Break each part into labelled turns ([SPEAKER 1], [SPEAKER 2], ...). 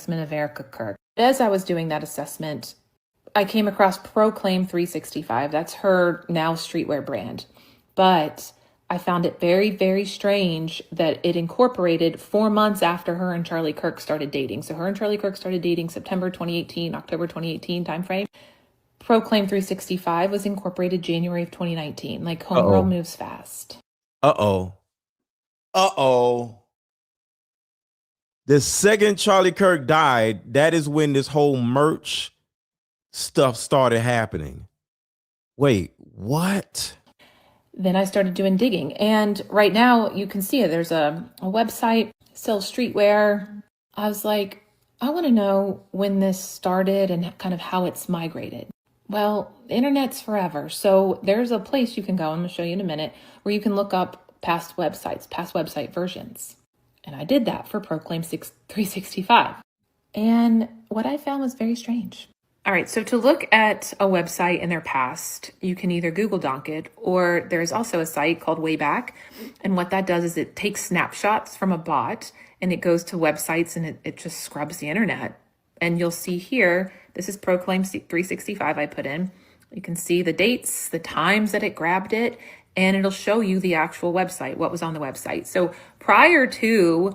[SPEAKER 1] assessment of Erika Kirk. As I was doing that assessment, I came across Proclaim 365. That's her now streetwear brand. But I found it very, very strange that it incorporated 4 months after her and Charlie Kirk started dating. So her and Charlie Kirk started dating September 2018, October 2018 timeframe. Proclaim 365 was incorporated January of 2019. Like, homegirl moves fast.
[SPEAKER 2] Uh-oh. The second Charlie Kirk died, that is when this whole merch stuff started happening. Wait, what?
[SPEAKER 1] Then I started doing digging. And right now you can see it. There's a website, sells streetwear. I was like, I want to know when this started and kind of how it's migrated. Well, the internet's forever. So there's a place you can go, I'm going to show you in a minute, where you can look up past websites, past website versions. And I did that for Proclaim 365. And what I found was very strange. All right, so to look at a website in their past, you can either Google Donk it, or there's also a site called Wayback. And what that does is it takes snapshots from a bot and it goes to websites and it just scrubs the internet. And you'll see here, this is Proclaim 365 I put in. You can see the dates, the times that it grabbed it, and it'll show you the actual website, what was on the website. So prior to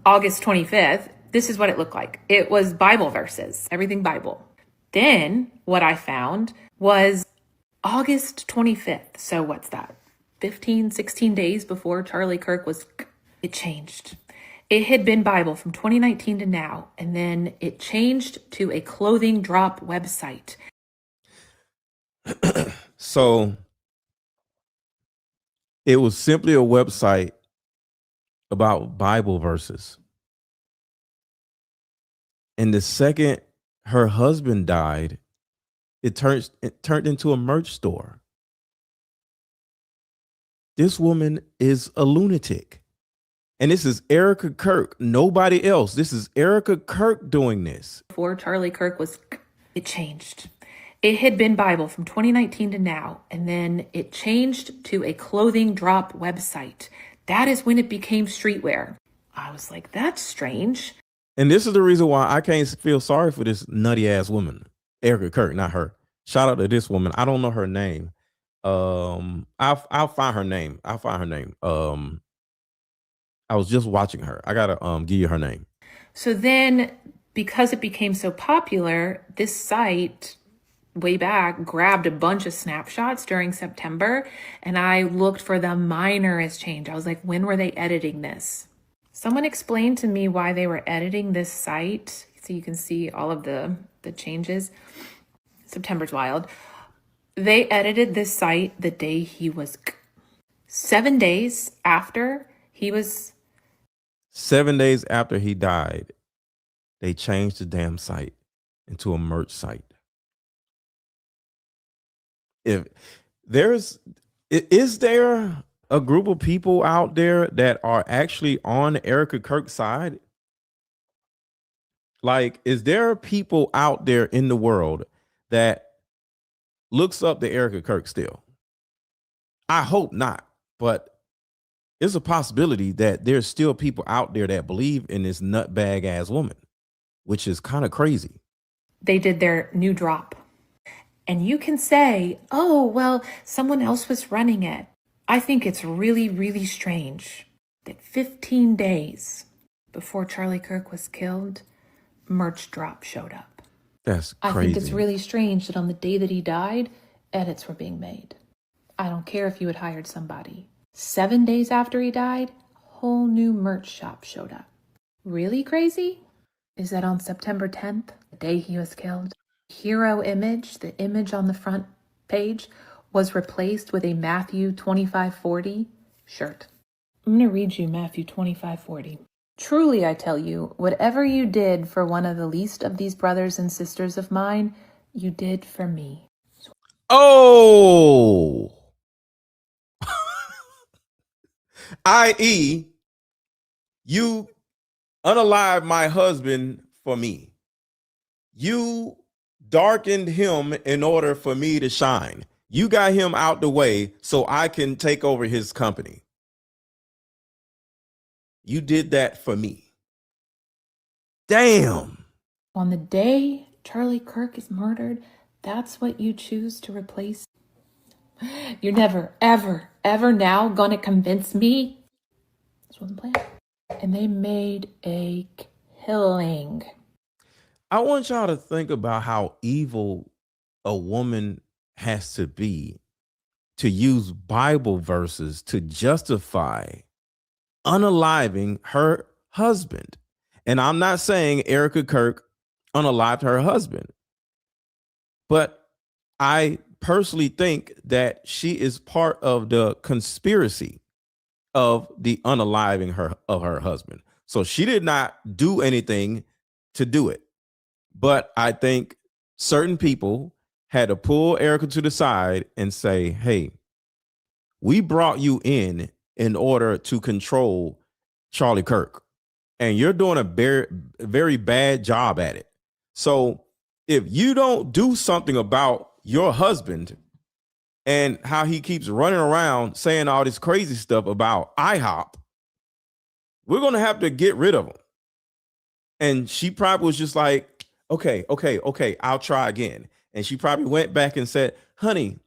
[SPEAKER 1] August 25th, this is what it looked like. It was Bible verses, everything Bible. Then what I found was August 25th. So what's that? 15, 16 days before Charlie Kirk was, it changed. It had been Bible from 2019 to now, and then it changed to a clothing drop website.
[SPEAKER 2] So it was simply a website about Bible verses. And the second her husband died, it turned into a merch store. This woman is a lunatic. And this is Erika Kirk, nobody else. This is Erika Kirk doing this.
[SPEAKER 1] Before Charlie Kirk was, it changed. It had been Bible from 2019 to now, and then it changed to a clothing drop website. That is when it became streetwear. I was like, that's strange.
[SPEAKER 2] And this is the reason why I can't feel sorry for this nutty ass woman, Erika Kirk, not her. Shout out to this woman. I don't know her name. I'll find her name. I was just watching her. I gotta give you her name.
[SPEAKER 1] So then, because it became so popular, this site Wayback grabbed a bunch of snapshots during September, and I looked for the minorest change. I was like, when were they editing this? Someone explained to me why they were editing this site. So you can see all of the changes. September's wild. They edited this site the day he was 7 days after he was.
[SPEAKER 2] 7 days after he died, they changed the damn site into a merch site. Is there a group of people out there that are actually on Erika Kirk's side? Like, is there people out there in the world that looks up to Erika Kirk still? I hope not, but it's a possibility that there's still people out there that believe in this nutbag ass woman, which is kind of crazy.
[SPEAKER 1] They did their new drop. And you can say, oh, well, someone else was running it. I think it's really, really strange that 15 days before Charlie Kirk was killed, merch drop showed up.
[SPEAKER 2] That's crazy.
[SPEAKER 1] I think it's really strange that on the day that he died, edits were being made. I don't care if you had hired somebody. 7 days after he died, whole new merch shop showed up. Really crazy is that on September 10th, the day he was killed, hero image, the image on the front page, was replaced with a Matthew 25:40 shirt. I'm going to read you Matthew 25:40. Truly, I tell you, whatever you did for one of the least of these brothers and sisters of mine, you did for me.
[SPEAKER 2] Oh! i.e., you unalived my husband for me. You darkened him in order for me to shine. You got him out the way so I can take over his company. You did that for me. Damn.
[SPEAKER 1] On the day Charlie Kirk is murdered, that's what you choose to replace. You're never, ever, ever now gonna convince me this wasn't planned. And they made a killing.
[SPEAKER 2] I want y'all to think about how evil a woman has to be to use Bible verses to justify unaliving her husband. And I'm not saying Erika Kirk unalived her husband, but I personally think that she is part of the conspiracy of the unaliving her husband. So she did not do anything to do it. But I think certain people had to pull Erika to the side and say, hey, we brought you in order to control Charlie Kirk. And you're doing a very, very bad job at it. So if you don't do something about your husband and how he keeps running around saying all this crazy stuff about IHOP, we're going to have to get rid of him. And she probably was just like, okay, I'll try again. And she probably went back and said, honey,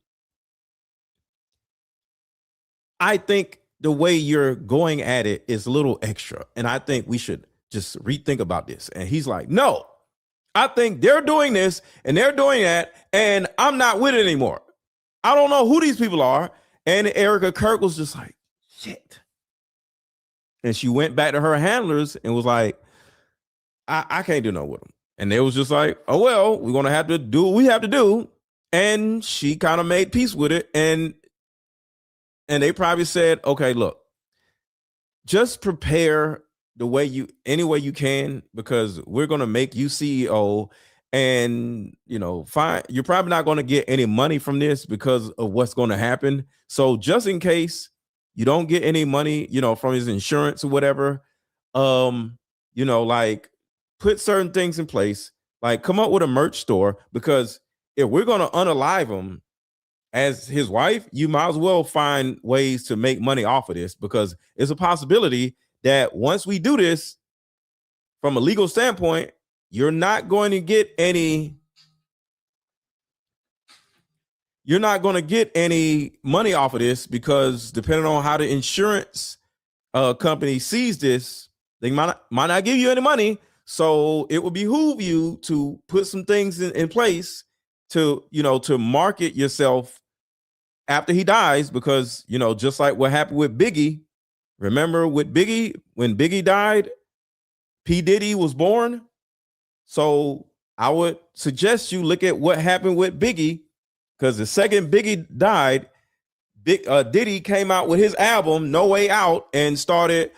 [SPEAKER 2] I think the way you're going at it is a little extra. And I think we should just rethink about this. And he's like, no, I think they're doing this and they're doing that. And I'm not with it anymore. I don't know who these people are. And Erika Kirk was just like, shit. And she went back to her handlers and was like, I can't do no with them. And they was just like, oh, well, we're going to have to do what we have to do. And she kind of made peace with it. And they probably said, okay, look, just prepare any way you can, because we're going to make you CEO. And, fine, you're probably not going to get any money from this because of what's going to happen. So just in case you don't get any money, from his insurance or whatever, like put certain things in place, like come up with a merch store, because if we're going to unalive him as his wife, you might as well find ways to make money off of this, because it's a possibility that once we do this from a legal standpoint, you're not going to get any money off of this, because depending on how the insurance company sees this, they might not give you any money. So it would behoove you to put some things in place to market yourself after he dies, because, just like what happened with Biggie. Remember with Biggie, when Biggie died, P. Diddy was born. So I would suggest you look at what happened with Biggie, because the second Biggie died, Diddy came out with his album, No Way Out, and started,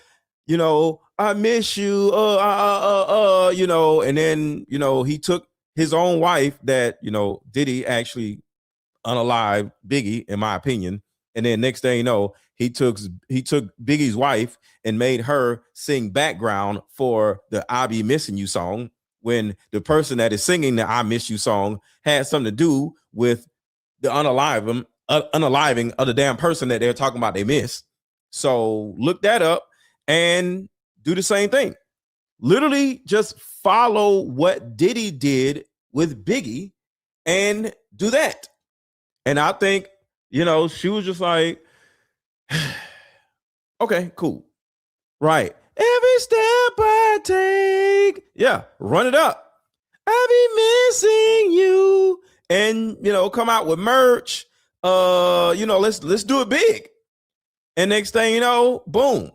[SPEAKER 2] I miss you, and then, he took his own wife that, Diddy actually unalived Biggie, in my opinion. And then next thing you know, he took Biggie's wife and made her sing background for the I Be Missing You song, when the person that is singing the I Miss You song had something to do with the unaliving of the damn person that they're talking about they miss. So look that up and do the same thing. Literally just follow what Diddy did with Biggie and do that. And I think, she was just like, okay, cool. Right. Every step I take. Yeah. Run it up. I be missing you. And, come out with merch. Let's do it big. And next thing you know, boom.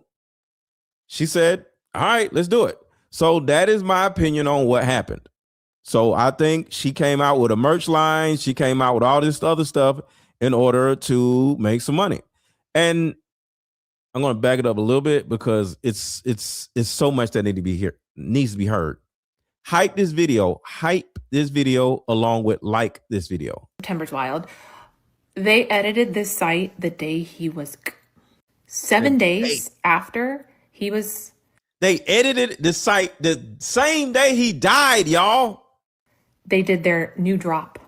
[SPEAKER 2] She said, all right, let's do it. So that is my opinion on what happened. So I think she came out with a merch line. She came out with all this other stuff in order to make some money. And I'm going to back it up a little bit, because it's so much that needs to be heard. Hype this video along with like this video.
[SPEAKER 1] September's wild. They edited this site the day he was 7 days after he was.
[SPEAKER 2] They edited the site the same day he died, y'all.
[SPEAKER 1] They did their new drop.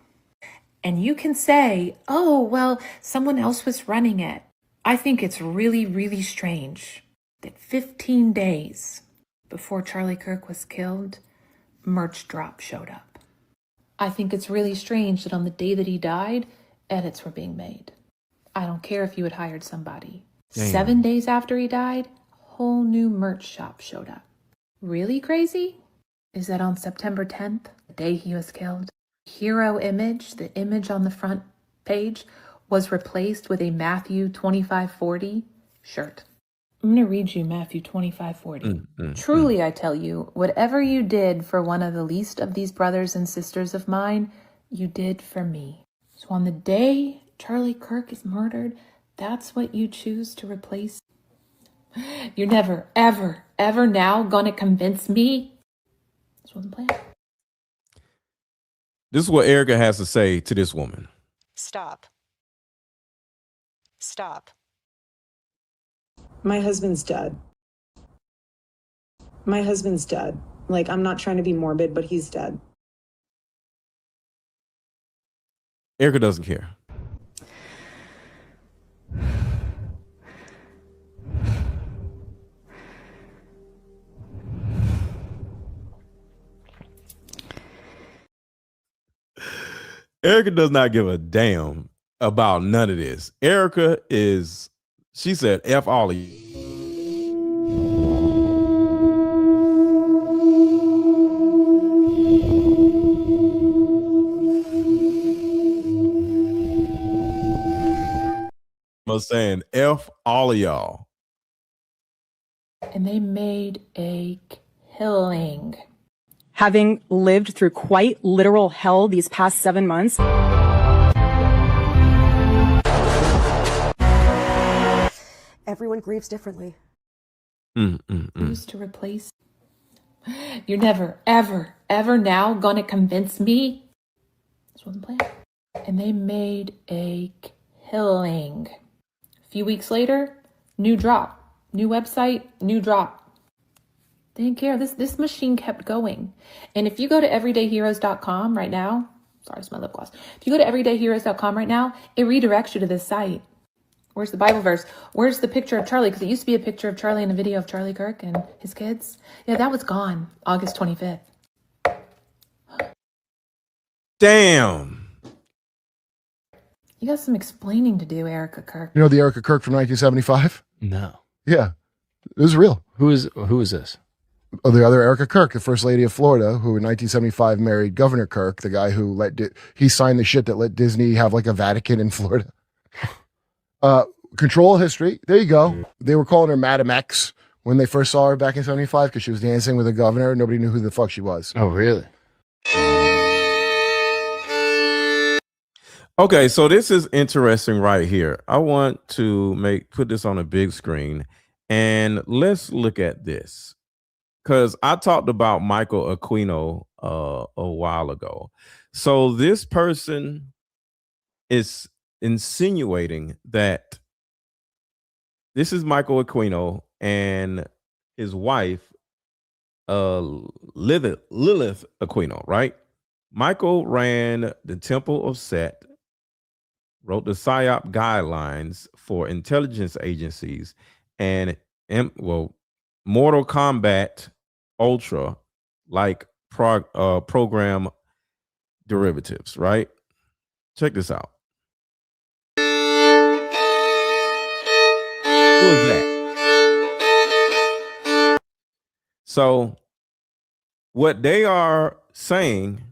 [SPEAKER 1] And you can say, oh, well, someone else was running it. I think it's really, really strange that 15 days before Charlie Kirk was killed, merch drop showed up. I think it's really strange that on the day that he died, edits were being made. I don't care if you had hired somebody.
[SPEAKER 2] Damn.
[SPEAKER 1] 7 days after he died, a whole new merch shop showed up. Really crazy is that on September 10th, the day he was killed, hero image, the image on the front page, was replaced with a Matthew 25:40 shirt. I'm going to read you Matthew 25:40. Truly, I tell you, whatever you did for one of the least of these brothers and sisters of mine, you did for me. So on the day Charlie Kirk is murdered, that's what you choose to replace. You're never, ever, ever now gonna convince me. This wasn't planned.
[SPEAKER 2] This is what Erika has to say to this woman.
[SPEAKER 3] Stop. Stop.
[SPEAKER 4] My husband's dead. My husband's dead. Like, I'm not trying to be morbid, but he's dead.
[SPEAKER 2] Erika doesn't care. Erika does not give a damn about none of this. Erika is, she said, F all of you. I was saying, F all of y'all.
[SPEAKER 1] And they made a killing.
[SPEAKER 5] Having lived through quite literal hell these past 7 months.
[SPEAKER 6] Everyone grieves differently.
[SPEAKER 1] Used to replace. You're never, ever, ever now gonna convince me. This wasn't planned. And they made a killing. A few weeks later, new drop, new website, new drop. They didn't care. This machine kept going. And if you go to everydayheroes.com right now, sorry, it's my lip gloss. If you go to everydayheroes.com right now, it redirects you to this site. Where's the Bible verse? Where's the picture of Charlie? Because it used to be a picture of Charlie and a video of Charlie Kirk and his kids. Yeah, that was gone August 25th.
[SPEAKER 2] Damn.
[SPEAKER 1] You got some explaining to do, Erika Kirk.
[SPEAKER 7] You know the Erika Kirk from 1975?
[SPEAKER 8] No.
[SPEAKER 7] Yeah, it was real.
[SPEAKER 8] Who is this?
[SPEAKER 7] Oh, the other Erika Kirk, the first lady of Florida, who in 1975 married Governor Kirk, the guy who he signed the shit that let Disney have like a Vatican in Florida. Control history. There you go. They were calling her Madam X when they first saw her back in 75 because she was dancing with the governor. Nobody knew who the fuck she was.
[SPEAKER 8] Oh, really?
[SPEAKER 2] Okay, so this is interesting right here. I want to put this on a big screen and let's look at this. Because I talked about Michael Aquino a while ago. So this person is insinuating that this is Michael Aquino and his wife, Lilith Aquino, right? Michael ran the Temple of Set, wrote the PSYOP guidelines for intelligence agencies, and Mortal Kombat Ultra, like program derivatives, right? Check this out. Who is that? So what they are saying,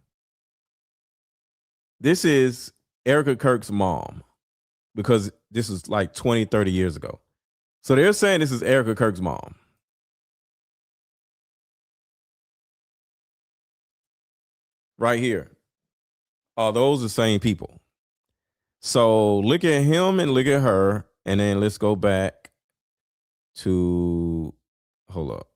[SPEAKER 2] this is Erika Kirk's mom, because this is like 20, 30 years ago. So they're saying this is Erika Kirk's mom. Right here. Are those the same people? So look at him and look at her, and then let's go back to, hold up.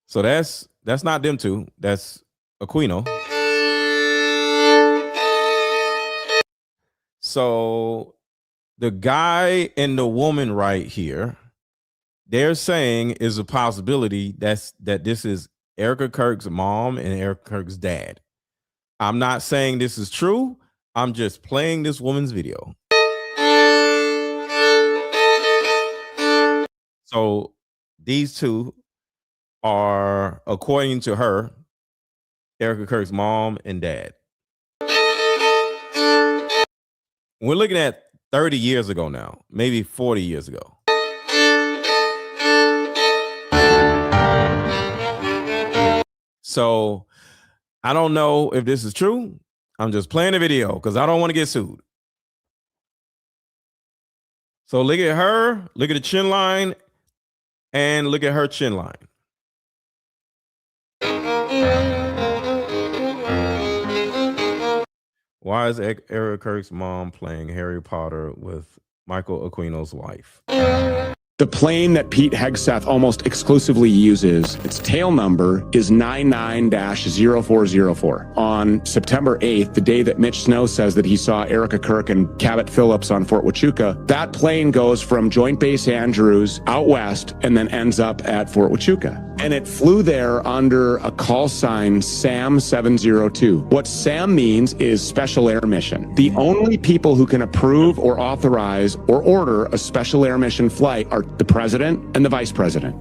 [SPEAKER 2] So that's not them two. That's Aquino. So the guy and the woman right here, they're saying is a possibility that this is Erika Kirk's mom and Erika Kirk's dad. I'm not saying this is true. I'm just playing this woman's video. So these two are, according to her, Erika Kirk's mom and dad. We're looking at 30 years ago now, maybe 40 years ago. So I don't know if this is true. I'm just playing the video because I don't want to get sued. So look at her, look at the chin line, and look at her chin line. Why is Erika Kirk's mom playing Harry Potter with Michael Aquino's wife?
[SPEAKER 3] The plane that Pete Hegseth almost exclusively uses, its tail number is 99-0404. On September 8th, the day that Mitch Snow says that he saw Erika Kirk and Cabot Phillips on Fort Huachuca, that plane goes from Joint Base Andrews out west and then ends up at Fort Huachuca. And it flew there under a call sign SAM 702. What SAM means is Special Air Mission. The only people who can approve or authorize or order a Special Air Mission flight are the president and the vice president.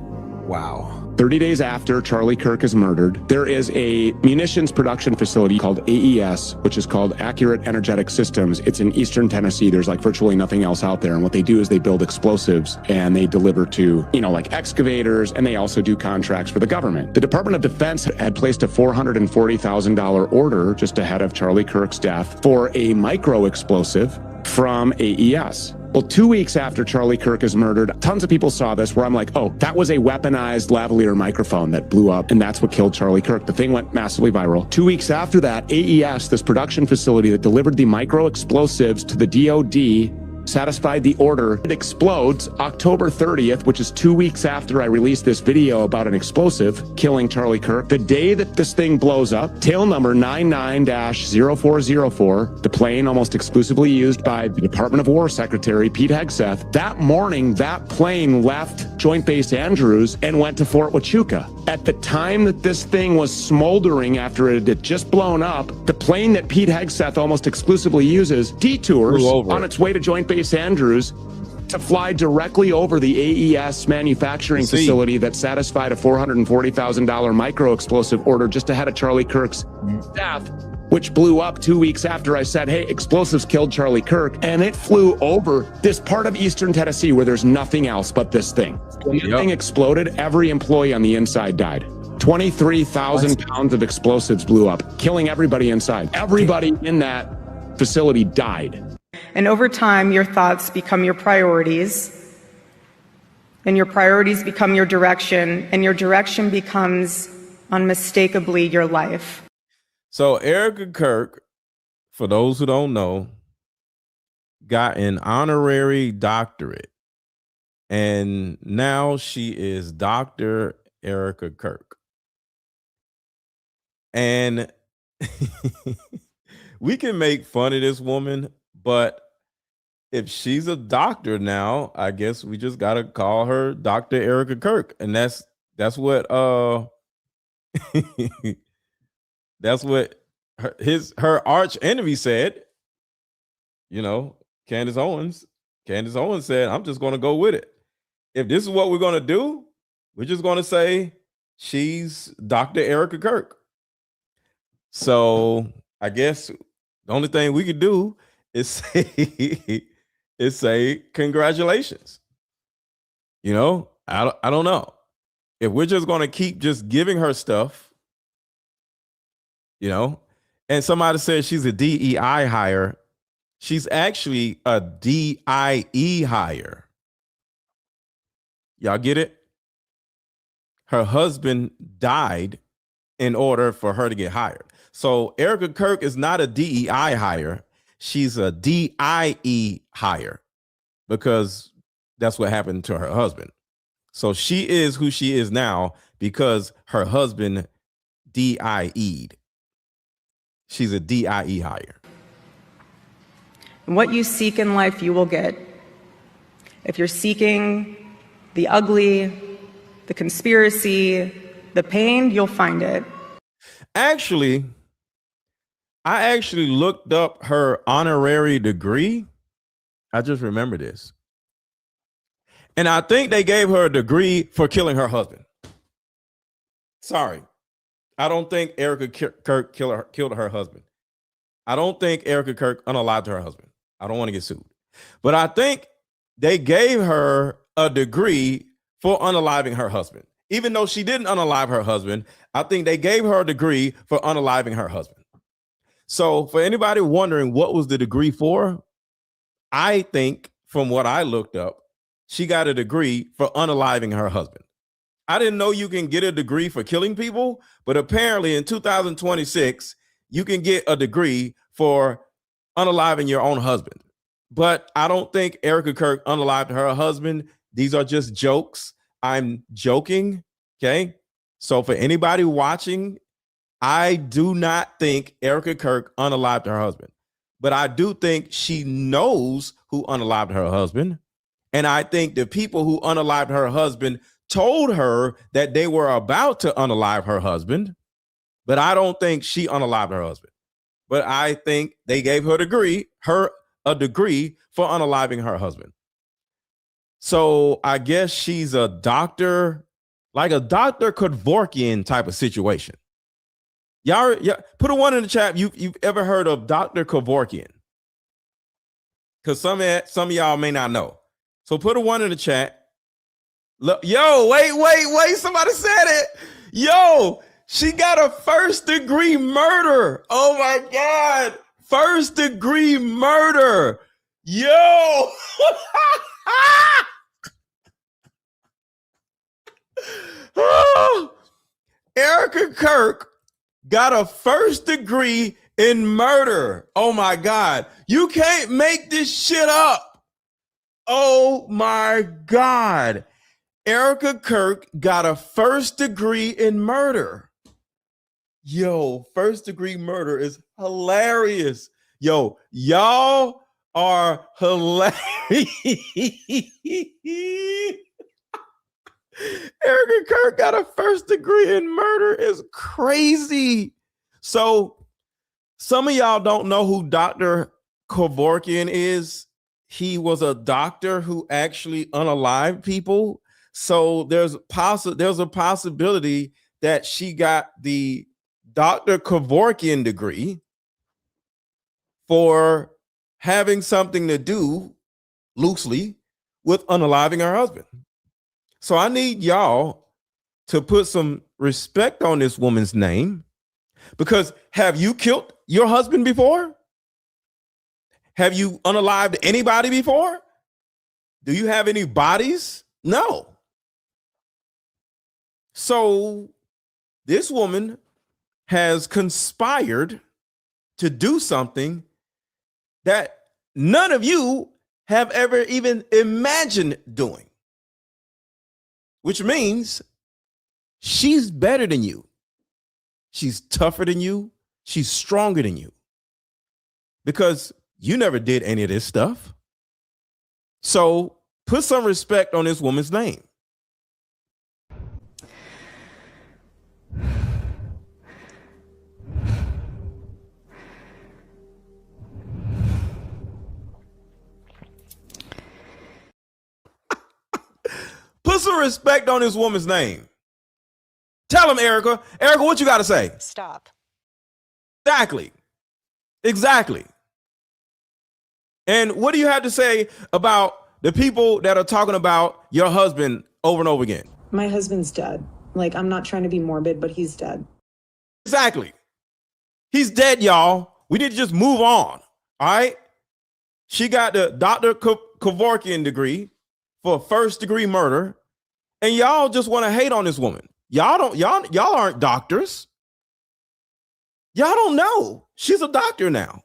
[SPEAKER 8] Wow.
[SPEAKER 3] 30 days after Charlie Kirk is murdered, there is a munitions production facility called AES, which is called Accurate Energetic Systems. It's in Eastern Tennessee. There's like virtually nothing else out there. And what they do is they build explosives and they deliver to, like excavators, and they also do contracts for the government. The Department of Defense had placed a $440,000 order just ahead of Charlie Kirk's death for a micro explosive from AES. Well, 2 weeks after Charlie Kirk is murdered, tons of people saw this where I'm like, oh, that was a weaponized lavalier microphone that blew up, and that's what killed Charlie Kirk. The thing went massively viral. 2 weeks after that, AES, this production facility that delivered the micro explosives to the DOD, satisfied the order. It explodes October 30th, which is 2 weeks after I released this video about an explosive killing Charlie Kirk. The day that this thing blows up, tail number 99-0404, the plane almost exclusively used by the Department of War Secretary Pete Hegseth, that morning, that plane left Joint Base Andrews and went to Fort Huachuca. At the time that this thing was smoldering after it had just blown up, the plane that Pete Hegseth almost exclusively uses detours on its way to Joint Base Andrews to fly directly over the AES manufacturing facility that satisfied a $440,000 micro explosive order just ahead of Charlie Kirk's death, which blew up 2 weeks after I said, hey, explosives killed Charlie Kirk. And it flew over this part of Eastern Tennessee where there's nothing else but this thing. When the thing exploded, every employee on the inside died. 23,000 pounds of explosives blew up, killing everybody inside. Everybody in that facility died.
[SPEAKER 5] And over time, your thoughts become your priorities, and your priorities become your direction, and your direction becomes unmistakably your life.
[SPEAKER 2] So Erika Kirk, for those who don't know, got an honorary doctorate, and now she is Dr. Erika Kirk. And we can make fun of this woman, but if she's a doctor now, I guess we just got to call her Dr. Erika Kirk. And that's what that's what her arch enemy said. Candace Owens said, I'm just going to go with it. If this is what we're going to do, we're just going to say she's Dr. Erika Kirk. So I guess the only thing we could do is say congratulations. I don't know. If we're just going to keep just giving her stuff, and somebody says she's a DEI hire, she's actually a DIE hire. Y'all get it? Her husband died in order for her to get hired. So Erika Kirk is not a DEI hire. She's a DIE hire because that's what happened to her husband. So she is who she is now because her husband DIE'd. She's a DIE hire.
[SPEAKER 5] What you seek in life, you will get. If you're seeking the ugly, the conspiracy, the pain, you'll find it.
[SPEAKER 2] Actually, I looked up her honorary degree. I just remember this. And I think they gave her a degree for killing her husband. Sorry. I don't think Erika Kirk killed her husband. I don't think Erika Kirk unalived her husband. I don't want to get sued. But I think they gave her a degree for unaliving her husband. Even though she didn't unalive her husband, I think they gave her a degree for unaliving her husband. So for anybody wondering what was the degree for, I think from what I looked up, she got a degree for unaliving her husband. I didn't know you can get a degree for killing people, but apparently in 2026, you can get a degree for unaliving your own husband. But I don't think Erika Kirk unalived her husband. These are just jokes. I'm joking. Okay. So for anybody watching, I do not think Erika Kirk unalived her husband, but I do think she knows who unalived her husband. And I think the people who unalived her husband told her that they were about to unalive her husband, but I don't think she unalived her husband. But I think they gave her a degree for unaliving her husband. So I guess she's a doctor, like a Dr. Kevorkian type of situation. Y'all put a one in the chat. You've ever heard of Dr. Kevorkian? Because some of y'all may not know. So put a one in the chat. Look, yo, wait. Somebody said it. Yo, she got a first-degree murder. Oh my God. First-degree murder. Yo. Erika Kirk got a first degree in murder. Oh my God. You can't make this shit up. Oh my God. Erika Kirk got a first degree in murder. Yo, first degree murder is hilarious. Yo, y'all are hilarious. Erika Kirk got a first degree in murder is crazy. So some of y'all don't know who Dr. Kevorkian is. He was a doctor who actually unalived people. So there's a possibility that she got the Dr. Kevorkian degree for having something to do loosely with unaliving her husband. So I need y'all to put some respect on this woman's name, because have you killed your husband before? Have you unalived anybody before? Do you have any bodies? No. So this woman has conspired to do something that none of you have ever even imagined doing. Which means she's better than you. She's tougher than you. She's stronger than you. Because you never did any of this stuff. So put some respect on this woman's name. Put some respect on this woman's name. Tell him, Erika. Erika, what you got to say?
[SPEAKER 6] Stop.
[SPEAKER 2] Exactly. And what do you have to say about the people that are talking about your husband over and over again?
[SPEAKER 4] My husband's dead. Like, I'm not trying to be morbid, but he's dead.
[SPEAKER 2] Exactly. He's dead, y'all. We need to just move on. All right. She got the Dr. Kevorkian degree for first degree murder. And y'all just want to hate on this woman. Y'all aren't doctors. Y'all don't know. She's a doctor now.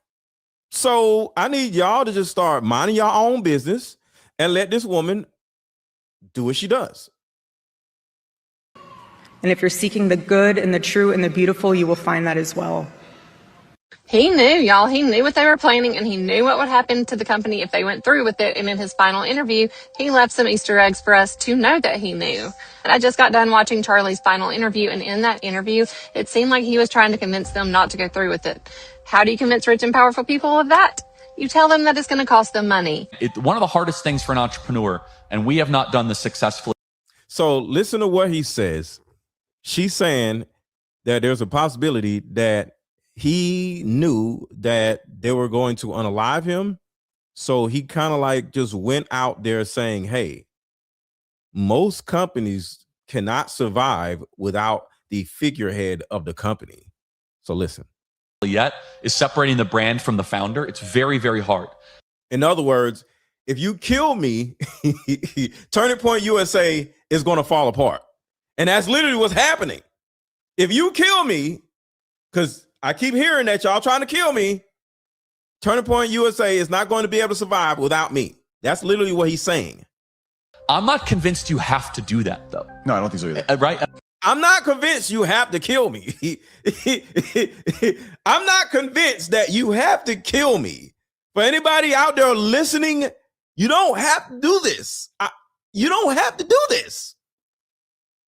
[SPEAKER 2] So I need y'all to just start minding your own business and let this woman do what she does.
[SPEAKER 5] And if you're seeking the good and the true and the beautiful, you will find that as well.
[SPEAKER 8] He knew, y'all. He knew what they were planning, and he knew what would happen to the company if they went through with it. And in his final interview, he left some Easter eggs for us to know that he knew. And I just got done watching Charlie's final interview, and in that interview, it seemed like he was trying to convince them not to go through with it. How do you convince rich and powerful people of that? You tell them that it's going to cost them money.
[SPEAKER 9] One of the hardest things for an entrepreneur, and we have not done this successfully.
[SPEAKER 2] So listen to what he says. She's saying that there's a possibility that he knew that they were going to unalive him. So he kind of like just went out there saying, hey, most companies cannot survive without the figurehead of the company. So listen.
[SPEAKER 9] Yet is separating the brand from the founder. It's very, very hard.
[SPEAKER 2] In other words, if you kill me, Turning Point USA is going to fall apart. And that's literally what's happening. If you kill me, because I keep hearing that y'all trying to kill me, Turning Point USA is not going to be able to survive without me. That's literally what he's saying.
[SPEAKER 9] I'm not convinced you have to do that, though.
[SPEAKER 10] No, I don't think so either.
[SPEAKER 9] Right?
[SPEAKER 2] I'm not convinced you have to kill me. I'm not convinced that you have to kill me. For anybody out there listening, you don't have to do this. You don't have to do this.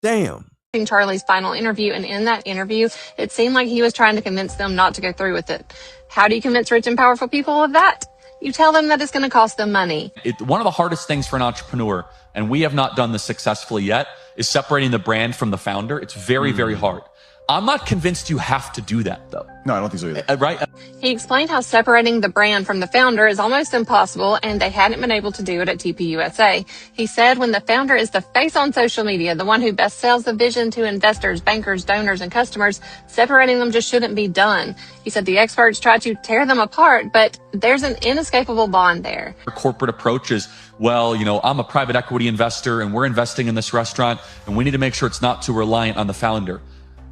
[SPEAKER 2] Damn.
[SPEAKER 8] Charlie's final interview, and in that interview, it seemed like he was trying to convince them not to go through with it. How do you convince rich and powerful people of that? You tell them that it's going to cost them money.
[SPEAKER 9] One of the hardest things for an entrepreneur, and we have not done this successfully yet, is separating the brand from the founder. It's very, very hard. I'm not convinced you have to do that, though.
[SPEAKER 10] No, I don't think so either.
[SPEAKER 9] Right?
[SPEAKER 8] He explained how separating the brand from the founder is almost impossible, and they hadn't been able to do it at TPUSA. He said when the founder is the face on social media, the one who best sells the vision to investors, bankers, donors, and customers, separating them just shouldn't be done. He said the experts try to tear them apart, but there's an inescapable bond there.
[SPEAKER 9] Our corporate approach is, well, I'm a private equity investor, and we're investing in this restaurant, and we need to make sure it's not too reliant on the founder.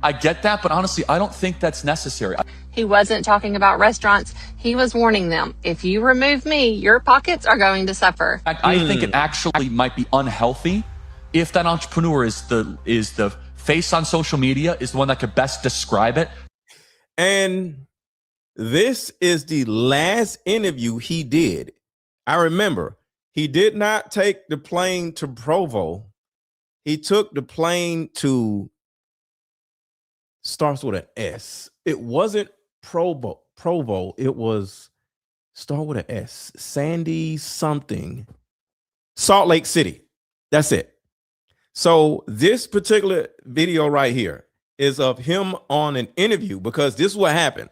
[SPEAKER 9] I get that, but honestly, I don't think that's necessary.
[SPEAKER 8] He wasn't talking about restaurants. He was warning them, if you remove me, your pockets are going to suffer.
[SPEAKER 9] I think it actually might be unhealthy if that entrepreneur is the face on social media, is the one that could best describe it.
[SPEAKER 2] And this is the last interview he did. I remember he did not take the plane to Provo. He took the plane to, starts with an S. It wasn't Provo. It was start with an S. Sandy something. Salt Lake City. That's it. So this particular video right here is of him on an interview, because this is what happened.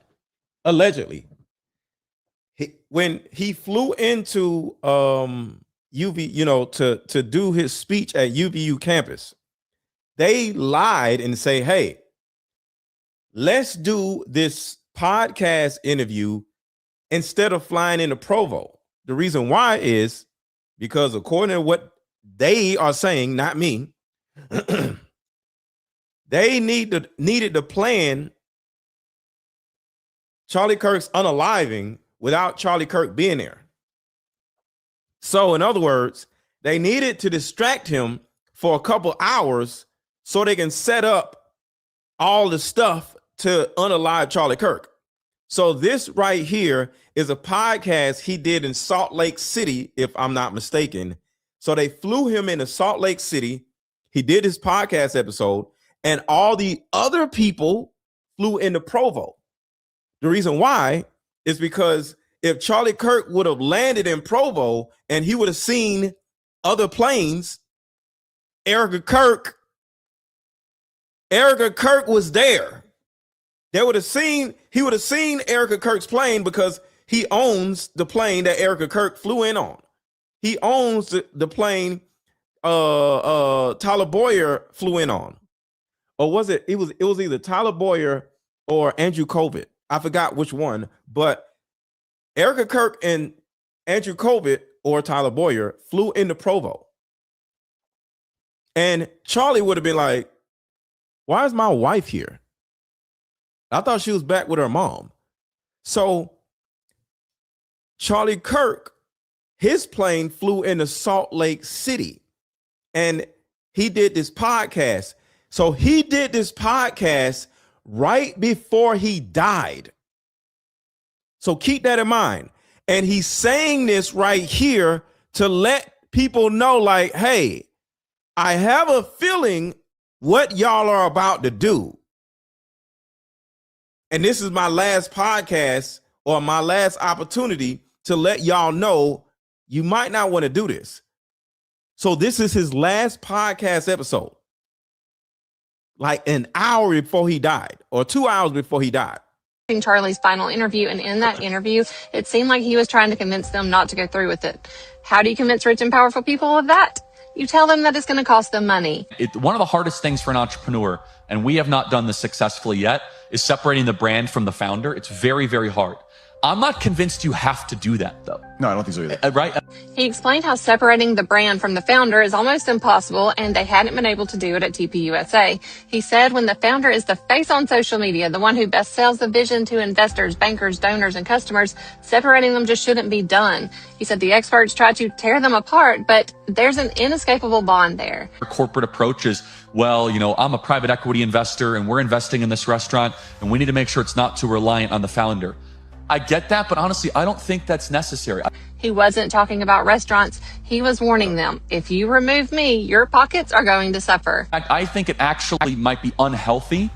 [SPEAKER 2] Allegedly, when he flew into UV, to do his speech at UVU campus, they lied and say, hey, let's do this podcast interview instead of flying into Provo. The reason why is because according to what they are saying, not me, they needed to plan Charlie Kirk's unaliving without Charlie Kirk being there. So in other words, they needed to distract him for a couple hours so they can set up all the stuff to unalive Charlie Kirk. So this right here is a podcast he did in Salt Lake City, if I'm not mistaken. So they flew him into Salt Lake City. He did his podcast episode, and all the other people flew into Provo. The reason why is because if Charlie Kirk would have landed in Provo and he would have seen other planes, Erika Kirk was there. He would have seen Erika Kirk's plane because he owns the plane that Erika Kirk flew in on. He owns the plane Tyler Boyer flew in on. Or was it was either Tyler Boyer or Andrew Kolvet. I forgot which one, but Erika Kirk and Andrew Kolvet or Tyler Boyer flew into Provo. And Charlie would have been like, why is my wife here? I thought she was back with her mom. So Charlie Kirk, his plane flew into Salt Lake City and he did this podcast. So he did this podcast right before he died. So keep that in mind. And he's saying this right here to let people know, like, hey, I have a feeling what y'all are about to do. And this is my last podcast or my last opportunity to let y'all know you might not want to do this. So this is his last podcast episode, like an hour before he died or 2 hours before he died.
[SPEAKER 8] Charlie's final interview, and in that interview, it seemed like he was trying to convince them not to go through with it. How do you convince rich and powerful people of that? You tell them that it's going to cost them money.
[SPEAKER 9] One of the hardest things for an entrepreneur, and we have not done this successfully yet, is separating the brand from the founder. It's very, very hard. I'm not convinced you have to do that, though.
[SPEAKER 10] No, I don't think so either.
[SPEAKER 9] Right?
[SPEAKER 8] He explained how separating the brand from the founder is almost impossible, and they hadn't been able to do it at TPUSA. He said when the founder is the face on social media, the one who best sells the vision to investors, bankers, donors, and customers, separating them just shouldn't be done. He said the experts try to tear them apart, but there's an inescapable bond there.
[SPEAKER 9] Our corporate approach is, well, I'm a private equity investor, and we're investing in this restaurant, and we need to make sure it's not too reliant on the founder. I get that, but honestly, I don't think that's necessary.
[SPEAKER 8] He wasn't talking about restaurants. He was warning them, if you remove me, your pockets are going to suffer.
[SPEAKER 9] I think it actually might be unhealthy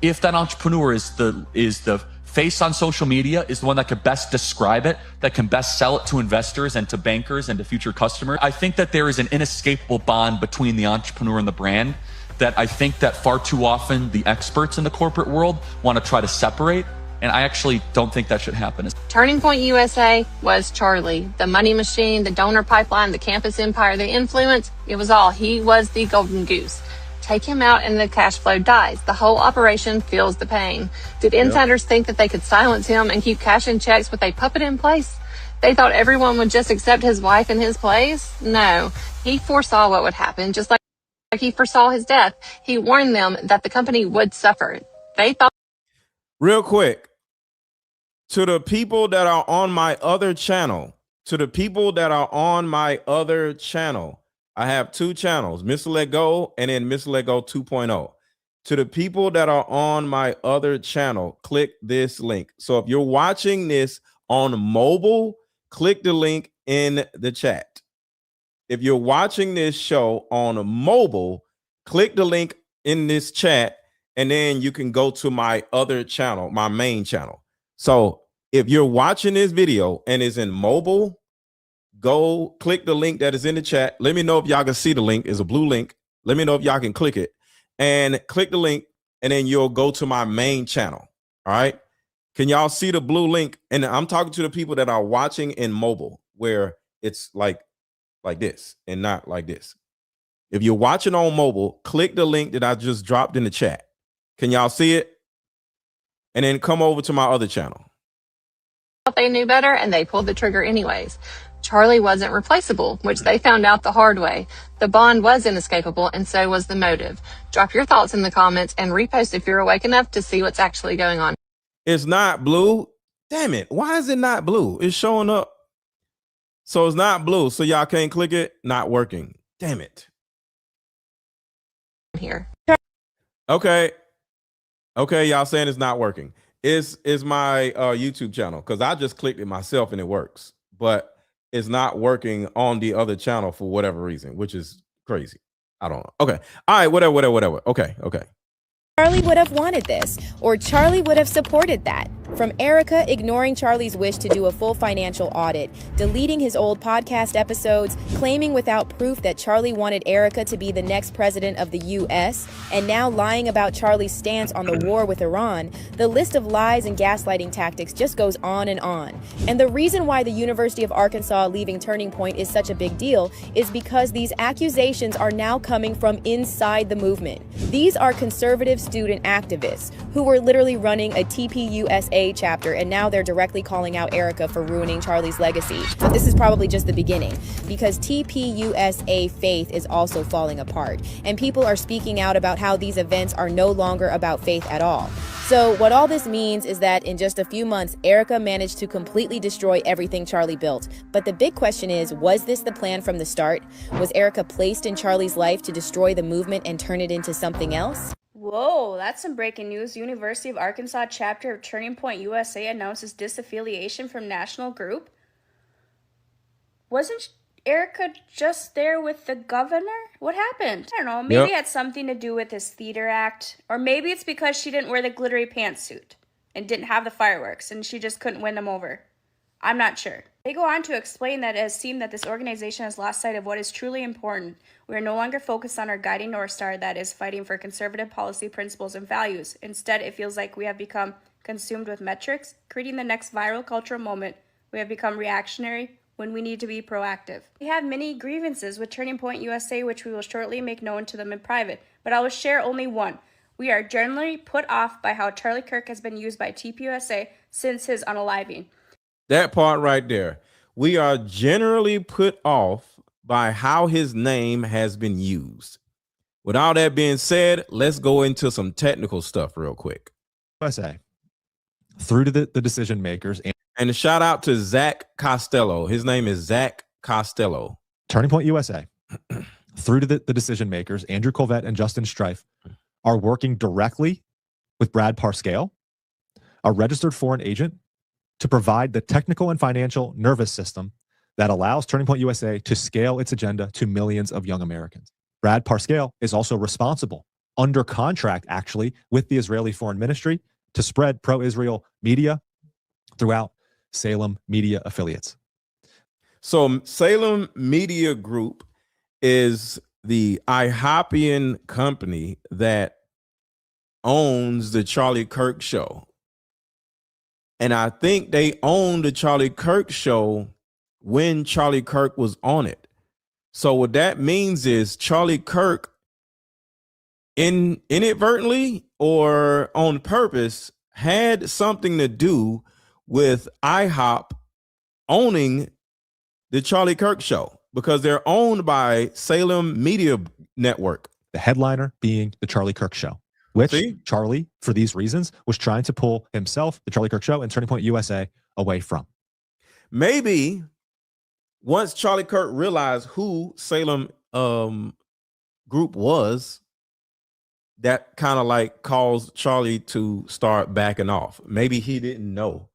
[SPEAKER 9] if that entrepreneur is the face on social media, is the one that could best describe it, that can best sell it to investors and to bankers and to future customers. I think that there is an inescapable bond between the entrepreneur and the brand that I think that far too often the experts in the corporate world want to try to separate. And I actually don't think that should happen.
[SPEAKER 8] Turning Point USA was Charlie. The money machine, the donor pipeline, the campus empire, the influence, it was all. He was the golden goose. Take him out and the cash flow dies. The whole operation feels the pain. Did insiders think that they could silence him and keep cashing checks with a puppet in place? They thought everyone would just accept his wife in his place? No. He foresaw what would happen, just like he foresaw his death. He warned them that the company would suffer. They thought.
[SPEAKER 2] Real quick, to the people that are on my other channel, I have two channels, Mr. Let Go and then Mr. Let Go 2.0. To the people that are on my other channel, click this link. So if you're watching this on mobile, click the link in the chat. If you're watching this show on mobile, click the link in this chat, and then you can go to my other channel, my main channel. So if you're watching this video and it's in mobile, go click the link that is in the chat. Let me know if y'all can see the link. It's a blue link. Let me know if y'all can click it, and click the link, and then you'll go to my main channel. All right. Can y'all see the blue link? And I'm talking to the people that are watching in mobile, where it's like this and not like this. If you're watching on mobile, click the link that I just dropped in the chat. Can y'all see it? And then come over to my other channel.
[SPEAKER 8] They knew better and they pulled the trigger anyways. Charlie wasn't replaceable, which they found out the hard way. The bond was inescapable, and so was the motive. Drop your thoughts in the comments and repost if you're awake enough to see what's actually going on.
[SPEAKER 2] It's not blue. Damn it. Why is it not blue? It's showing up. So it's not blue. So y'all can't click it. Not working. Damn it.
[SPEAKER 8] Here.
[SPEAKER 2] Okay. Okay, y'all saying it's not working. Is my YouTube channel, because I just clicked it myself and it works, but it's not working on the other channel for whatever reason, which is crazy. I don't know. Okay. All right, whatever. Okay.
[SPEAKER 11] Charlie would have wanted this, or Charlie would have supported that. From Erika ignoring Charlie's wish to do a full financial audit, deleting his old podcast episodes, claiming without proof that Charlie wanted Erika to be the next president of the U.S., and now lying about Charlie's stance on the war with Iran, the list of lies and gaslighting tactics just goes on and on. And the reason why the University of Arkansas leaving Turning Point is such a big deal is because these accusations are now coming from inside the movement. These are conservative student activists who were literally running a TPUSA chapter, and now they're directly calling out Erika for ruining Charlie's legacy. But this is probably just the beginning, because TPUSA faith is also falling apart, and people are speaking out about how these events are no longer about faith at all. So what all this means is that in just a few months, Erika managed to completely destroy everything Charlie built. But the big question is, was this the plan from the start? Was Erika placed in Charlie's life to destroy the movement and turn it into something else?
[SPEAKER 12] Whoa, that's some breaking news. University of Arkansas chapter of Turning Point USA announces disaffiliation from national group. Wasn't Erika just there with the governor? What happened? I don't know. Maybe it had something to do with his theater act. Or maybe it's because she didn't wear the glittery pantsuit and didn't have the fireworks and she just couldn't win them over. I'm not sure. They go on to explain that it has seemed that this organization has lost sight of what is truly important. We are no longer focused on our guiding North Star, that is, fighting for conservative policy principles and values. Instead, it feels like we have become consumed with metrics, creating the next viral cultural moment. We have become reactionary when we need to be proactive. We have many grievances with Turning Point USA, which we will shortly make known to them in private, but I will share only one. We are generally put off by how Charlie Kirk has been used by TPUSA since his unaliving.
[SPEAKER 2] That part right there. We are generally put off by how his name has been used. With all that being said, let's go into some technical stuff real quick.
[SPEAKER 10] USA through to the decision makers.
[SPEAKER 2] And a shout out to Zach Costello. His name is Zach Costello.
[SPEAKER 10] Turning Point USA through to the decision makers, Andrew Kolvet and Justin Strife, are working directly with Brad Parscale, a registered foreign agent, to provide the technical and financial nervous system that allows Turning Point USA to scale its agenda to millions of young Americans. Brad Parscale is also responsible, under contract actually, with the Israeli Foreign Ministry to spread pro-Israel media throughout Salem Media affiliates.
[SPEAKER 2] So Salem Media Group is the IHOPian company that owns the Charlie Kirk Show. And I think they owned the Charlie Kirk Show when Charlie Kirk was on it. So what that means is Charlie Kirk inadvertently or on purpose had something to do with IHOP owning the Charlie Kirk Show, because they're owned by Salem Media Network.
[SPEAKER 10] The headliner being the Charlie Kirk Show, which Charlie, for these reasons, was trying to pull himself, the Charlie Kirk Show, and Turning Point USA away from.
[SPEAKER 2] Maybe once Charlie Kirk realized who Salem Group was, that kind of like caused Charlie to start backing off. Maybe he didn't know.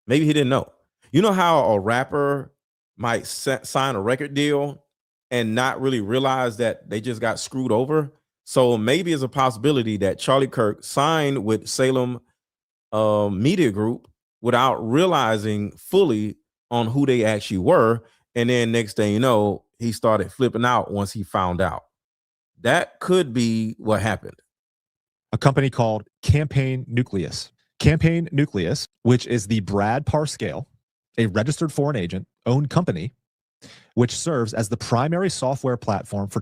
[SPEAKER 2] Maybe he didn't know. You know how a rapper might sign a record deal and not really realize that they just got screwed over? So maybe it's a possibility that Charlie Kirk signed with Salem Media Group without realizing fully on who they actually were. And then next thing you know, he started flipping out once he found out. That could be what happened.
[SPEAKER 10] A company called Campaign Nucleus. Campaign Nucleus, which is the Brad Parscale, a registered foreign agent owned company, which serves as the primary software platform for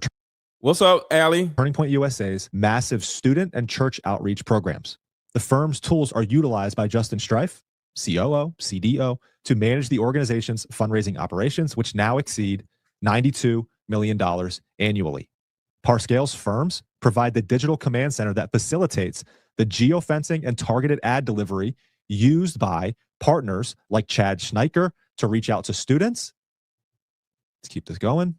[SPEAKER 2] What's up, Allie?
[SPEAKER 10] Turning Point USA's massive student and church outreach programs. The firm's tools are utilized by Justin Strife, COO, CDO, to manage the organization's fundraising operations, which now exceed $92 million annually. Parscale's firms provide the digital command center that facilitates the geofencing and targeted ad delivery used by partners like Chad Schneiker to reach out to students. Let's keep this going.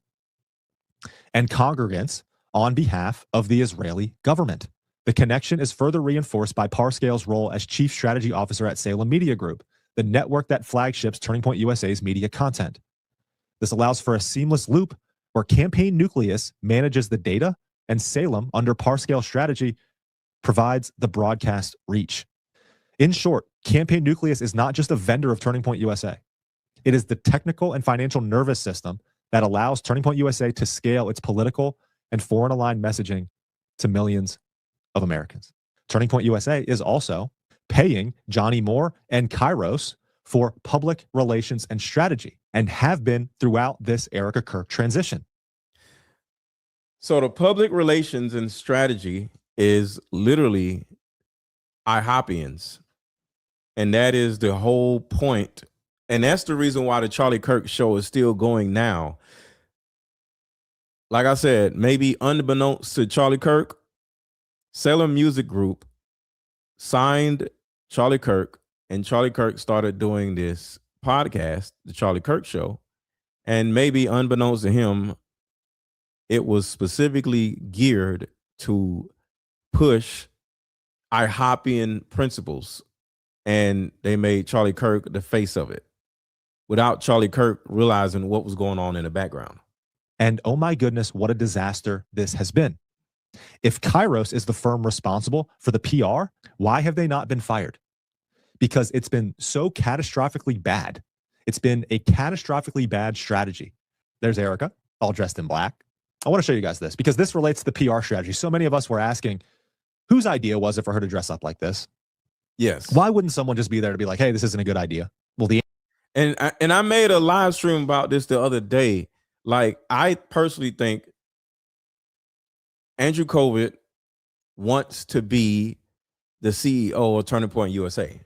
[SPEAKER 10] And congregants on behalf of the Israeli government. The connection is further reinforced by Parscale's role as Chief Strategy Officer at Salem Media Group, the network that flagships Turning Point USA's media content. This allows for a seamless loop where Campaign Nucleus manages the data and Salem, under Parscale strategy, provides the broadcast reach. In short, Campaign Nucleus is not just a vendor of Turning Point USA. It is the technical and financial nervous system that allows Turning Point USA to scale its political and foreign-aligned messaging to millions of Americans. Turning Point USA is also paying Johnny Moore and Kairos for public relations and strategy, and have been throughout this Erika Kirk transition.
[SPEAKER 2] So the public relations and strategy is literally IHOPians. And that is the whole point. And that's the reason why the Charlie Kirk Show is still going now. Like I said, maybe unbeknownst to Charlie Kirk, Salem Music Group signed Charlie Kirk, and Charlie Kirk started doing this podcast, the Charlie Kirk Show. And maybe unbeknownst to him, it was specifically geared to push IHOPian principles. And they made Charlie Kirk the face of it without Charlie Kirk realizing what was going on in the background.
[SPEAKER 10] And oh my goodness, what a disaster this has been. If Kairos is the firm responsible for the PR, why have they not been fired? Because it's been so catastrophically bad It's been a catastrophically bad strategy. There's Erika, all dressed in black. I want to show you guys this because this relates to the PR strategy. So many of us were asking, whose idea was it for her to dress up like this?
[SPEAKER 2] Yes.
[SPEAKER 10] Why wouldn't someone just be there to be like, hey, this isn't a good idea? Well,
[SPEAKER 2] and I made a live stream about this the other day. Like, I personally think Andrew Kolvet wants to be the CEO of Turning Point USA.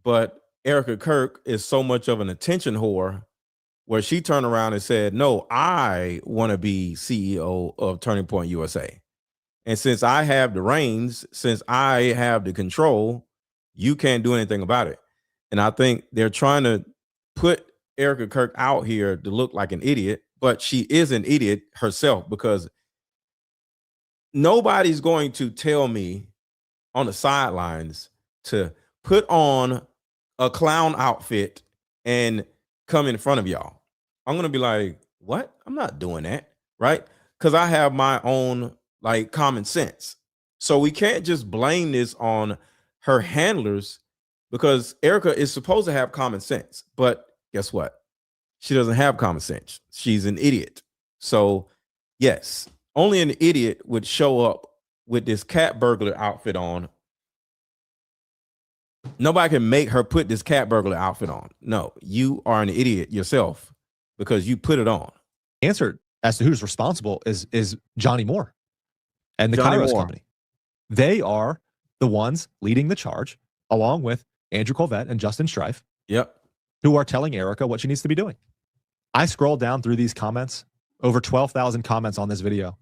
[SPEAKER 2] But Erika Kirk is so much of an attention whore where she turned around and said, no, I want to be CEO of Turning Point USA. And since I have the reins, since I have the control, you can't do anything about it. And I think they're trying to put Erika Kirk out here to look like an idiot, but she is an idiot herself because nobody's going to tell me on the sidelines to put on a clown outfit and come in front of y'all. I'm going to be like, what? I'm not doing that, right? Because I have my own like common sense. So we can't just blame this on her handlers because Erika is supposed to have common sense. But guess what? She doesn't have common sense. She's an idiot. So yes, only an idiot would show up with this cat burglar outfit on. Nobody can make her put this cat burglar outfit on. No, you are an idiot yourself because you put it on.
[SPEAKER 10] Answer as to who's responsible is Johnny Moore and the
[SPEAKER 2] Johnny
[SPEAKER 10] Kairos
[SPEAKER 2] Moore.
[SPEAKER 10] company. They are the ones leading the charge, along with Andrew Kolvet and Justin Strife.
[SPEAKER 2] Yep.
[SPEAKER 10] Who are telling Erika what she needs to be doing. I scrolled down through these comments, over 12,000 comments on this video.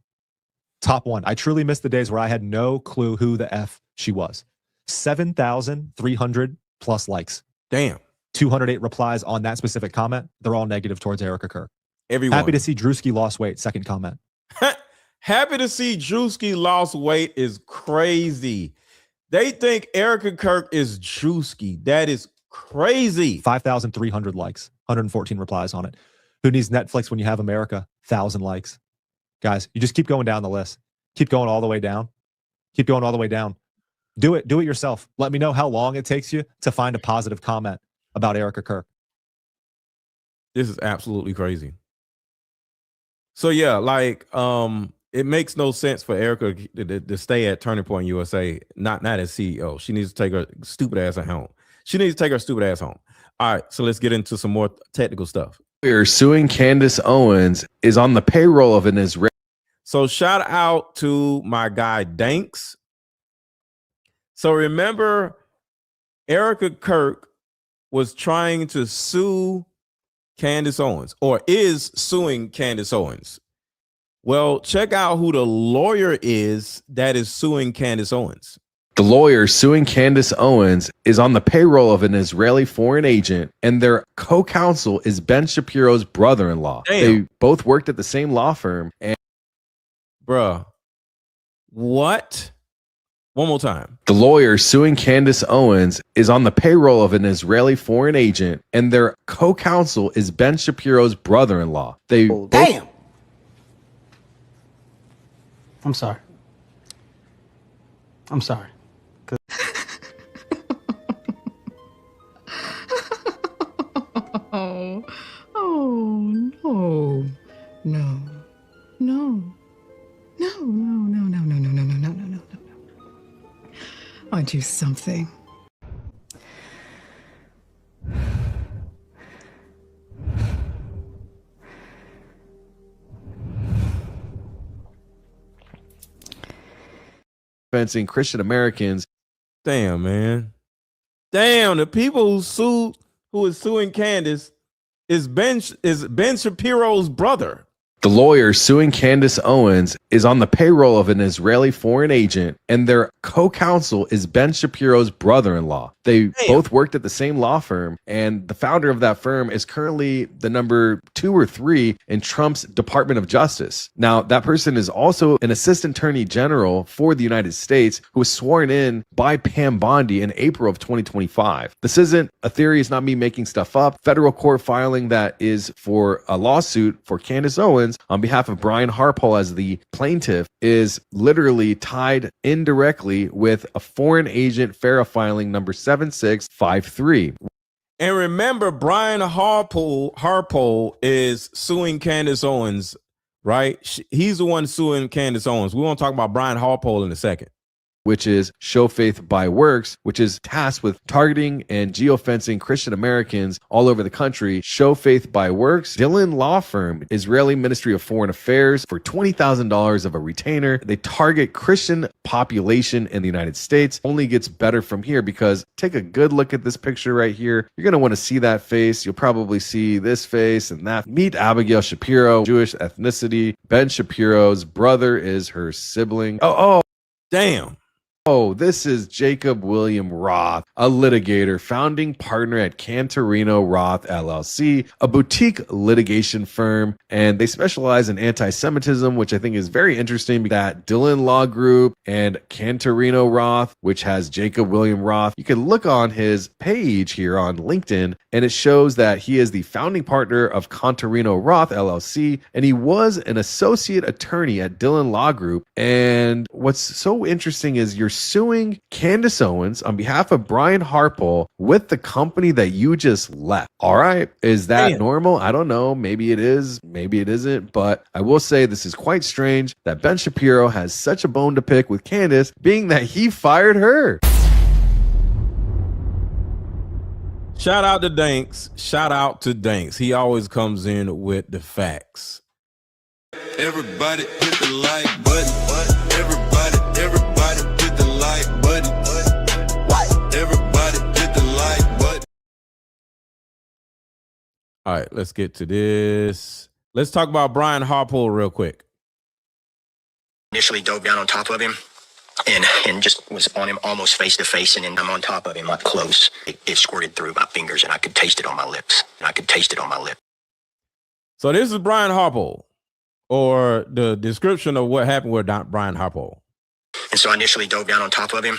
[SPEAKER 10] Top one. I truly missed the days where I had no clue who the F she was. 7,300 plus likes.
[SPEAKER 2] Damn.
[SPEAKER 10] 208 replies on that specific comment. They're all negative towards Erika Kirk.
[SPEAKER 2] Everyone.
[SPEAKER 10] Happy to see Druski lost weight. Second comment.
[SPEAKER 2] Happy to see Druski lost weight is crazy. They think Erika Kirk is Druski. That is crazy.
[SPEAKER 10] 5,300 likes. 114 replies on it. Who needs Netflix when you have America? 1,000 likes. Guys, you just keep going down the list. Keep going all the way down. Keep going all the way down. Do it yourself. Let me know how long it takes you to find a positive comment about Erika Kirk.
[SPEAKER 2] This is absolutely crazy. So yeah, like it makes no sense for Erika to stay at Turning Point USA, not as CEO. She needs to take her stupid ass home. She needs to take her stupid ass home. All right, so let's get into some more technical stuff.
[SPEAKER 13] We're suing Candace Owens is on the payroll of an Israeli.
[SPEAKER 2] So shout out to my guy Danks. So remember, Erika Kirk was trying to sue Candace Owens, or is suing Candace Owens. Well, check out who the lawyer is that is suing Candace Owens.
[SPEAKER 13] The lawyer suing Candace Owens is on the payroll of an Israeli foreign agent, and their co-counsel is Ben Shapiro's brother-in-law. They both worked at the same law firm. And
[SPEAKER 2] bruh, what? One more time.
[SPEAKER 13] The lawyer suing Candace Owens is on the payroll of an Israeli foreign agent, and their co-counsel is Ben Shapiro's brother-in-law. They
[SPEAKER 14] Damn. I'm sorry. I'm sorry.
[SPEAKER 15] Oh, no, no, no, no, no, no, no, no, no, no, no, no, no, no, no. I'll do something.
[SPEAKER 13] fencing Christian Americans.
[SPEAKER 2] Damn, man. Damn, the people who is suing Candace is Ben Shapiro's brother.
[SPEAKER 13] The lawyer suing Candace Owens is on the payroll of an Israeli foreign agent, and their co-counsel is Ben Shapiro's brother-in-law. They both worked at the same law firm, and the founder of that firm is currently the number 2 or 3 in Trump's Department of Justice. Now, that person is also an assistant attorney general for the United States who was sworn in by Pam Bondi in April of 2025. This isn't a theory. It's not me making stuff up. Federal court filing that is for a lawsuit for Candace Owens on behalf of Brian Harpole as the plaintiff is literally tied indirectly with a foreign agent FARA filing number 7653.
[SPEAKER 2] And remember, Brian Harpole is suing Candace Owens, right? He's the one suing Candace Owens. We want to talk about Brian Harpole in a second.
[SPEAKER 13] Which is Show Faith by Works, which is tasked with targeting and geofencing Christian Americans all over the country. Show Faith by Works, Dillon Law Firm, Israeli Ministry of Foreign Affairs, for $20,000 of a retainer. They target Christian population in the United States. Only gets better from here, because take a good look at this picture right here. You're going to want to see that face. You'll probably see this face and that. Meet Abigail Shapiro, Jewish ethnicity. Ben Shapiro's brother is her sibling. Oh,
[SPEAKER 2] damn.
[SPEAKER 13] Oh, this is Jacob William Roth, a litigator, founding partner at Cantorino Roth LLC, a boutique litigation firm, and they specialize in anti-Semitism, which I think is very interesting. That Dillon Law Group and Cantorino Roth, which has Jacob William Roth. You can look on his page here on LinkedIn, and it shows that he is the founding partner of Cantorino Roth LLC, and he was an associate attorney at Dillon Law Group. And what's so interesting is you're suing Candace Owens on behalf of Brian Harpole with the company that you just left. All right. Is that normal? I don't know. Maybe it is. Maybe it isn't. But I will say this is quite strange that Ben Shapiro has such a bone to pick with Candace, being that he fired her.
[SPEAKER 2] Shout out to Danks. Shout out to Danks. He always comes in with the facts.
[SPEAKER 14] Everybody hit the like button. Everybody hit the like button. Everybody hit the like button.
[SPEAKER 2] All right, let's get to this. Let's talk about Brian Harpole real quick.
[SPEAKER 16] Initially dove down on top of him and just was on him almost face to face, and then I'm on top of him up close. It squirted through my fingers, and I could taste it on my lips.
[SPEAKER 2] So this is Brian Harpole, or the description of what happened with Brian Harpole.
[SPEAKER 16] And so I initially dove down on top of him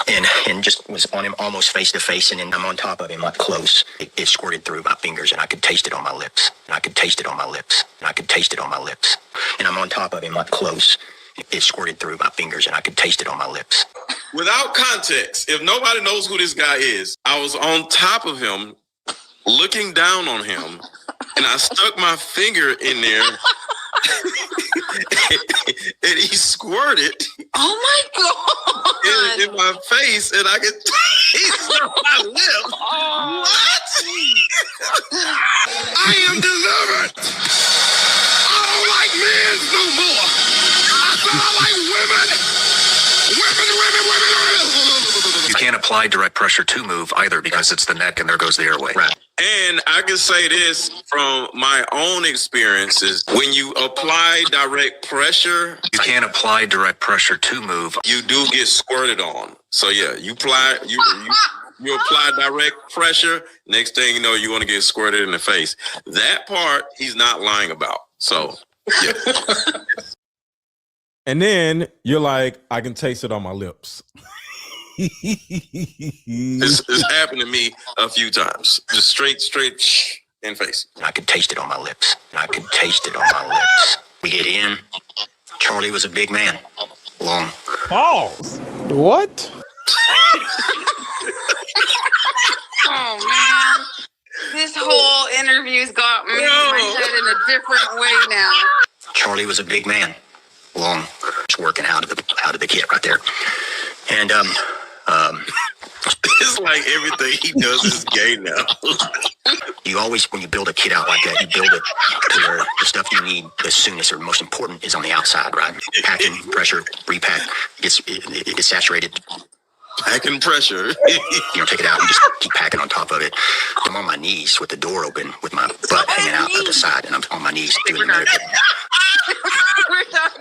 [SPEAKER 16] and just was on him almost face to face, and then I'm on top of him up close. It squirted through my fingers, and I could taste it on my lips. And I'm on top of him up close. It squirted through my fingers, and I could taste it on my lips.
[SPEAKER 14] Without context, if nobody knows who this guy is, I was on top of him, looking down on him, and I stuck my finger in there, and he squirted.
[SPEAKER 17] Oh my God!
[SPEAKER 14] In my face, and I could taste it on my lips.
[SPEAKER 17] Oh.
[SPEAKER 14] What? I am delivered. I don't like men no more. I like women.
[SPEAKER 16] You can't apply direct pressure to move either, because it's the neck and there goes the airway. Right.
[SPEAKER 14] And I can say this from my own experiences. When you apply direct pressure,
[SPEAKER 16] you can't apply direct pressure to move.
[SPEAKER 14] You do get squirted on. So yeah, you apply direct pressure. Next thing you know, you want to get squirted in the face. That part he's not lying about. So yeah.
[SPEAKER 2] And then you're like, I can taste it on my lips.
[SPEAKER 14] It's happened to me a few times. Just straight in face.
[SPEAKER 16] I could taste it on my lips. We get in. Charlie was a big man. Long.
[SPEAKER 2] Pause.
[SPEAKER 7] What?
[SPEAKER 17] Oh man, this whole interview's got me in my head in a different way now.
[SPEAKER 16] Charlie was a big man. Long. Just working out of the kit right there. And
[SPEAKER 14] it's like everything he does is gay now.
[SPEAKER 16] You always, when you build a kit out like that, you build it to where the stuff you need the soonest or most important is on the outside, right? Packing, pressure, repack, it gets saturated.
[SPEAKER 14] Packing pressure.
[SPEAKER 16] You don't take it out, you just keep packing on top of it. I'm on my knees with the door open, with my butt hanging out of the side, and I'm on my knees doing the medical.
[SPEAKER 17] We're done.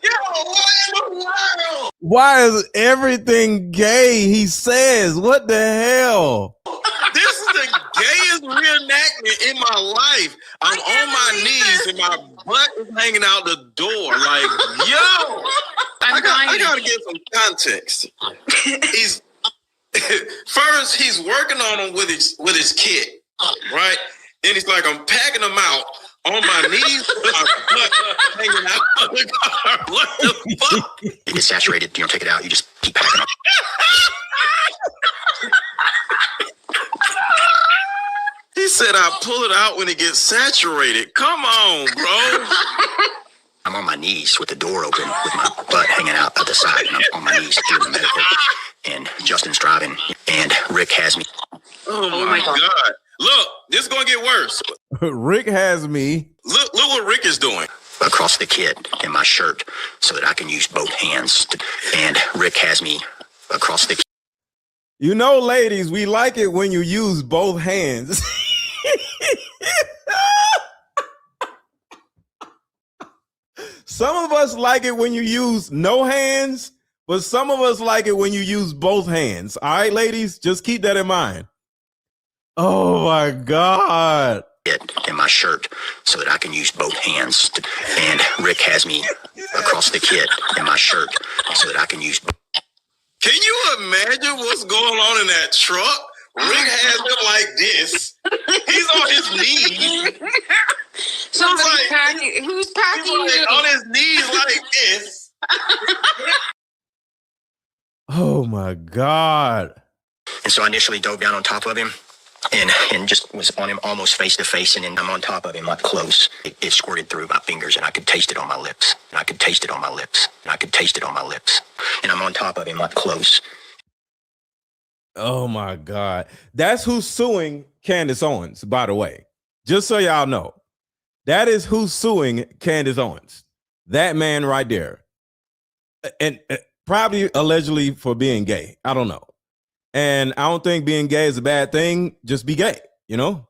[SPEAKER 14] Yo, what in the world?
[SPEAKER 2] Why is everything gay? He says, what the hell?
[SPEAKER 14] This is the gayest reenactment in my life. I'm on my knees and my butt is hanging out the door. Like, yo, I gotta get some context. He's working on him with his kit, right? Then he's like, I'm packing them out on my knees with my butt hanging out of the car. What the fuck?
[SPEAKER 16] It gets saturated. You don't take it out. You just keep packing up.
[SPEAKER 14] pull it out when it gets saturated. Come on, bro.
[SPEAKER 16] I'm on my knees with the door open, with my butt hanging out at the side, and I'm on my knees doing the medical. And Justin's driving, and Rick has me.
[SPEAKER 14] Oh my God. Look, this is going to get worse.
[SPEAKER 2] Rick has me.
[SPEAKER 14] Look what Rick is doing.
[SPEAKER 16] Across the kit in my shirt so that I can use both hands. And Rick has me across the.
[SPEAKER 2] You know, ladies, we like it when you use both hands. Some of us like it when you use no hands, but some of us like it when you use both hands. All right, ladies, just keep that in mind. Oh my God.
[SPEAKER 16] In my shirt so that I can use both hands. And Rick has me across the kit in my shirt so that I can use.
[SPEAKER 14] Can you imagine what's going on in that truck? Rick has him like this. He's on his knees.
[SPEAKER 17] Somebody
[SPEAKER 14] like,
[SPEAKER 17] packing. Who's packing
[SPEAKER 14] he's
[SPEAKER 17] you?
[SPEAKER 14] on his knees like this.
[SPEAKER 2] Oh my God.
[SPEAKER 16] And so I initially dove down on top of him and just was on him almost face to face. And then I'm on top of him up close. It squirted through my fingers and I could taste it on my lips. And I could taste it on my lips. And I could taste it on my lips. And I'm on top of him up close.
[SPEAKER 2] Oh my God. That's who's suing Candace Owens, by the way. Just so y'all know. That is who's suing Candace Owens. That man right there. And probably allegedly for being gay. I don't know. And I don't think being gay is a bad thing. Just be gay, you know?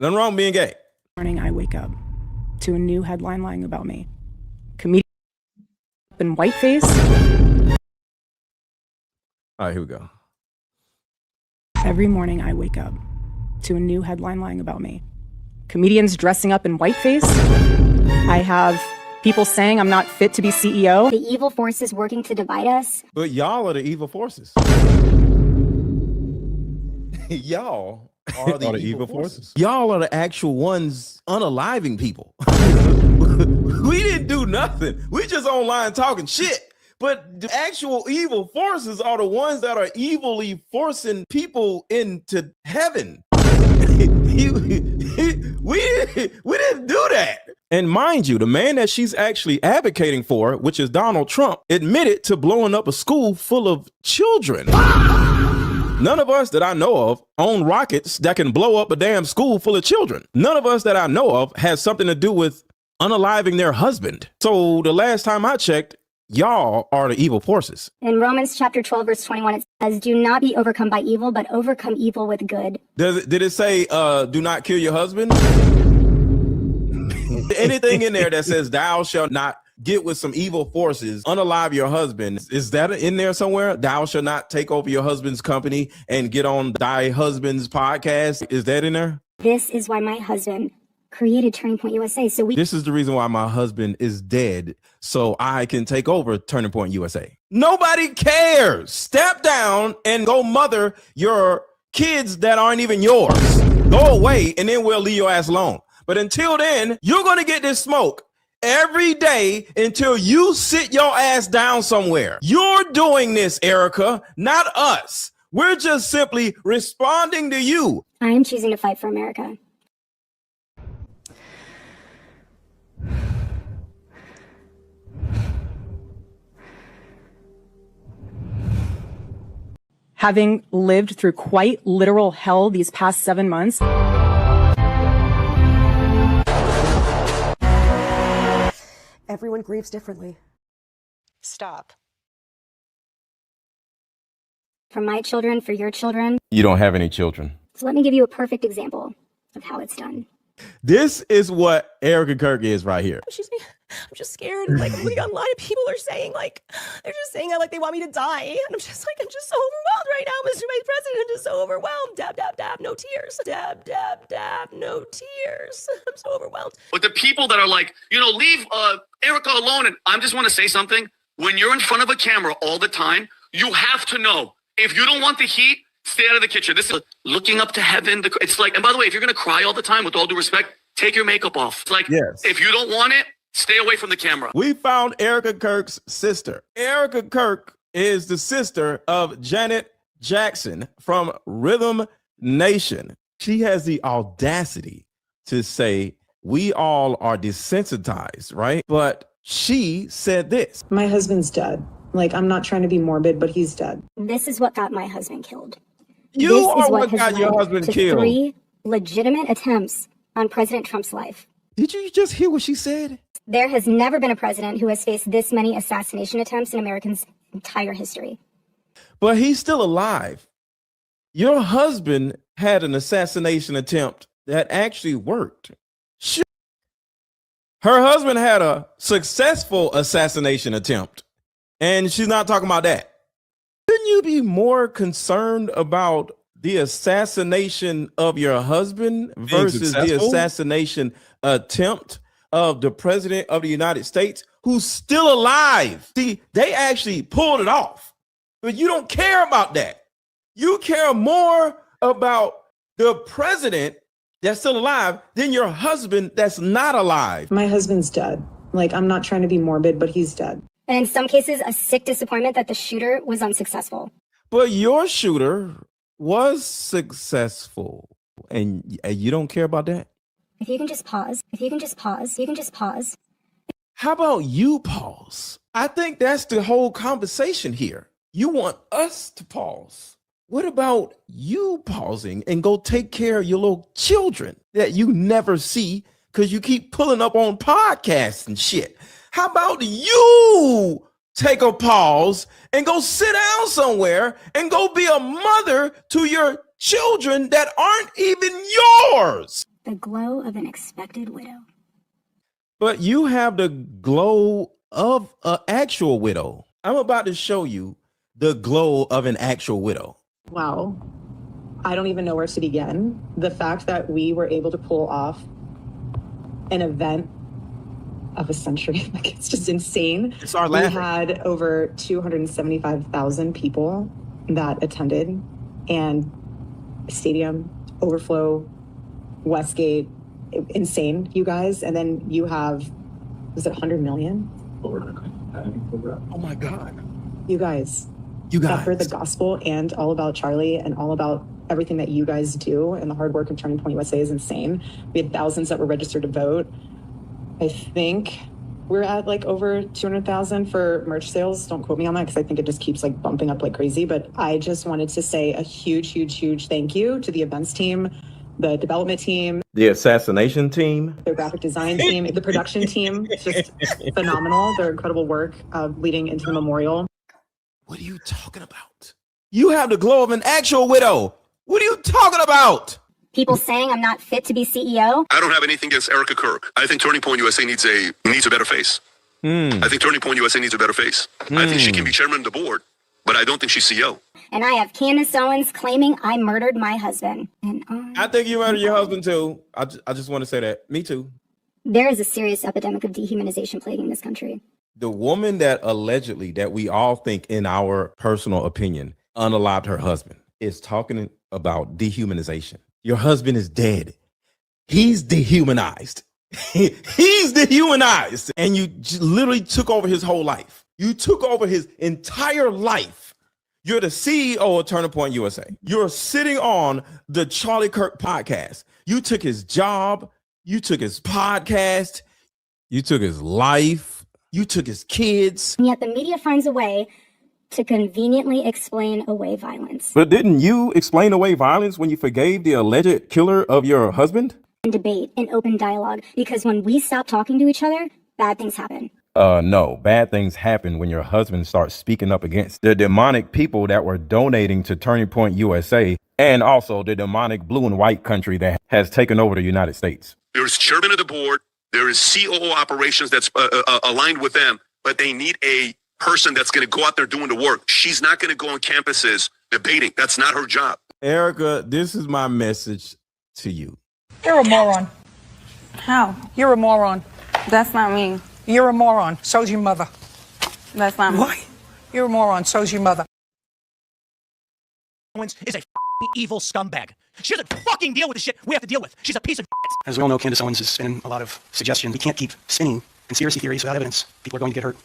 [SPEAKER 2] Nothing wrong with being gay.
[SPEAKER 18] Morning, I wake up to a new headline lying about me. Comedian in whiteface.
[SPEAKER 2] All right, here we go.
[SPEAKER 18] Every morning I wake up to a new headline lying about me. Comedians dressing up in whiteface. I have people saying I'm not fit to be CEO.
[SPEAKER 19] The evil forces working to divide us.
[SPEAKER 2] But y'all are the evil forces. Y'all are the evil forces. Y'all are the actual ones unaliving people. We didn't do nothing. We just online talking shit. But the actual evil forces are the ones that are evilly forcing people into heaven. We didn't do that. And mind you, the man that she's actually advocating for, which is Donald Trump, admitted to blowing up a school full of children. None of us that I know of own rockets that can blow up a damn school full of children. None of us that I know of has something to do with unaliving their husband. So the last time I checked, y'all are the evil forces.
[SPEAKER 19] In Romans chapter 12, verse 21, it says, do not be overcome by evil, but overcome evil with good.
[SPEAKER 2] Did it say, do not kill your husband? Anything in there that says thou shalt not get with some evil forces, unalive your husband, is that in there somewhere? Thou shalt not take over your husband's company and get on thy husband's podcast. Is that in there?
[SPEAKER 19] This is why my husband created Turning Point USA.
[SPEAKER 2] This is the reason why my husband is dead, so I can take over Turning Point USA. Nobody cares. Step down and go mother your kids that aren't even yours. Go away, and then we'll leave your ass alone. But until then, you're going to get this smoke every day until you sit your ass down somewhere. You're doing this, Erika, not us. We're just simply responding to you.
[SPEAKER 19] I am choosing to fight for America.
[SPEAKER 18] Having lived through quite literal hell these past 7 months.
[SPEAKER 6] Everyone grieves differently.
[SPEAKER 11] Stop.
[SPEAKER 19] For my children, for your children.
[SPEAKER 2] You don't have any children.
[SPEAKER 19] So let me give you a perfect example of how it's done.
[SPEAKER 2] This is what Erika Kirk is right here.
[SPEAKER 20] Excuse me. I'm just scared. Like, a lot of people are saying, like, they're just saying that, like, they want me to die. And I'm just so overwhelmed right now. Mr. Vice President is so overwhelmed. Dab, dab, dab, no tears. Dab, dab, dab, no tears. I'm so overwhelmed.
[SPEAKER 21] But the people that are like, leave Erika alone. And I just want to say something. When you're in front of a camera all the time, you have to know, if you don't want the heat, stay out of the kitchen. This is looking up to heaven. It's like, and by the way, if you're going to cry all the time, with all due respect, take your makeup off. It's like, yes. If you don't want it, stay away from the camera.
[SPEAKER 2] We found Erika Kirk's sister. Erika Kirk is the sister of Janet Jackson from Rhythm Nation. She has the audacity to say we all are desensitized, right? But she said this.
[SPEAKER 4] My husband's dead. Like, I'm not trying to be morbid, but he's dead.
[SPEAKER 19] This is what got my husband killed.
[SPEAKER 2] You
[SPEAKER 19] This
[SPEAKER 2] are
[SPEAKER 19] is
[SPEAKER 2] what
[SPEAKER 19] has
[SPEAKER 2] got your
[SPEAKER 19] led
[SPEAKER 2] husband
[SPEAKER 19] to
[SPEAKER 2] killed.
[SPEAKER 19] 3 legitimate attempts on President Trump's life.
[SPEAKER 2] Did you just hear what she said?
[SPEAKER 19] There has never been a president who has faced this many assassination attempts in Americans' entire history.
[SPEAKER 2] But he's still alive. Your husband had an assassination attempt that actually worked. Her husband had a successful assassination attempt, and she's not talking about that. Shouldn't you be more concerned about the assassination of your husband versus the assassination attempt of the president of the United States, who's still alive? See, they actually pulled it off, but you don't care about that. You care more about the president that's still alive than your husband that's not alive.
[SPEAKER 4] My husband's dead. Like, I'm not trying to be morbid, but he's dead.
[SPEAKER 19] And in some cases, a sick disappointment that the shooter was unsuccessful.
[SPEAKER 2] But your shooter was successful, and you don't care about that?
[SPEAKER 19] If you can just pause, if you can just pause, you can just pause.
[SPEAKER 2] How about you pause? I think that's the whole conversation here. You want us to pause. What about you pausing and go take care of your little children that you never see because you keep pulling up on podcasts and shit? How about you take a pause and go sit down somewhere and go be a mother to your children that aren't even yours?
[SPEAKER 19] The glow of an expected widow.
[SPEAKER 2] But you have the glow of an actual widow. I'm about to show you the glow of an actual widow.
[SPEAKER 4] Wow. I don't even know where to begin. The fact that we were able to pull off an event of a century, like, it's just insane.
[SPEAKER 2] It's our
[SPEAKER 4] We had over 275,000 people that attended, and stadium, overflow, Westgate, insane, you guys. And then you have, was it 100 million?
[SPEAKER 2] Oh my God.
[SPEAKER 4] You guys.
[SPEAKER 2] You guys.
[SPEAKER 4] That heard the gospel and all about Charlie and all about everything that you guys do, and the hard work of Turning Point USA is insane. We had thousands that were registered to vote. I think we're at like over 200,000 for merch sales. Don't quote me on that because I think it just keeps like bumping up like crazy. But I just wanted to say a huge thank you to the events team, the development team,
[SPEAKER 2] The assassination team.
[SPEAKER 4] the graphic design team, the production team. It's just phenomenal. Their incredible work leading into the memorial.
[SPEAKER 2] What are you talking about? You have the glow of an actual widow. What are you talking about?
[SPEAKER 19] People saying I'm not fit to be CEO.
[SPEAKER 14] I don't have anything against Erika Kirk. I think Turning Point USA needs a better face. I think Turning Point USA needs a better face. I think she can be chairman of the board, but I don't think she's CEO.
[SPEAKER 19] And I have Candace Owens claiming I murdered my husband. And
[SPEAKER 2] I think you murdered your husband too. I just want to say that. Me too.
[SPEAKER 19] there is a serious epidemic of dehumanization plaguing this country.
[SPEAKER 2] The woman that allegedly, that we all think in our personal opinion, unalived her husband is talking about dehumanization. Your husband is dead. He's dehumanized. He's dehumanized. And you literally took over his whole life. You took over his entire life. You're the CEO of Turning Point USA. You're sitting on the Charlie Kirk podcast. You took his job. You took his podcast. You took his life. You took his kids.
[SPEAKER 19] And yet the media finds a way to conveniently explain away violence.
[SPEAKER 2] But didn't you explain away violence when you forgave the alleged killer of your husband?
[SPEAKER 19] And debate and open dialogue, because when we stop talking to each other, bad things happen.
[SPEAKER 2] No, bad things happen when your husband starts speaking up against the demonic people that were donating to Turning Point USA, and also the demonic blue and white country that has taken over the United States.
[SPEAKER 14] There's chairman of the board. There is COO operations that's aligned with them, but they need a person that's going to go out there doing the work. She's not going to go on campuses debating. That's not her job.
[SPEAKER 2] Erika, this is my message to you.
[SPEAKER 1] You're a moron. How? You're a moron.
[SPEAKER 17] That's not me.
[SPEAKER 1] You're a moron. So's your mother.
[SPEAKER 17] That's not me.
[SPEAKER 1] Why? You're a moron. So's your mother.
[SPEAKER 22] Owens is a evil scumbag. She doesn't fucking deal with the shit we have to deal with. She's a piece of shit.
[SPEAKER 16] As we all know, Candace Owens is spinning a lot of suggestion. We can't keep spinning
[SPEAKER 22] conspiracy theories without evidence. People are going to get hurt.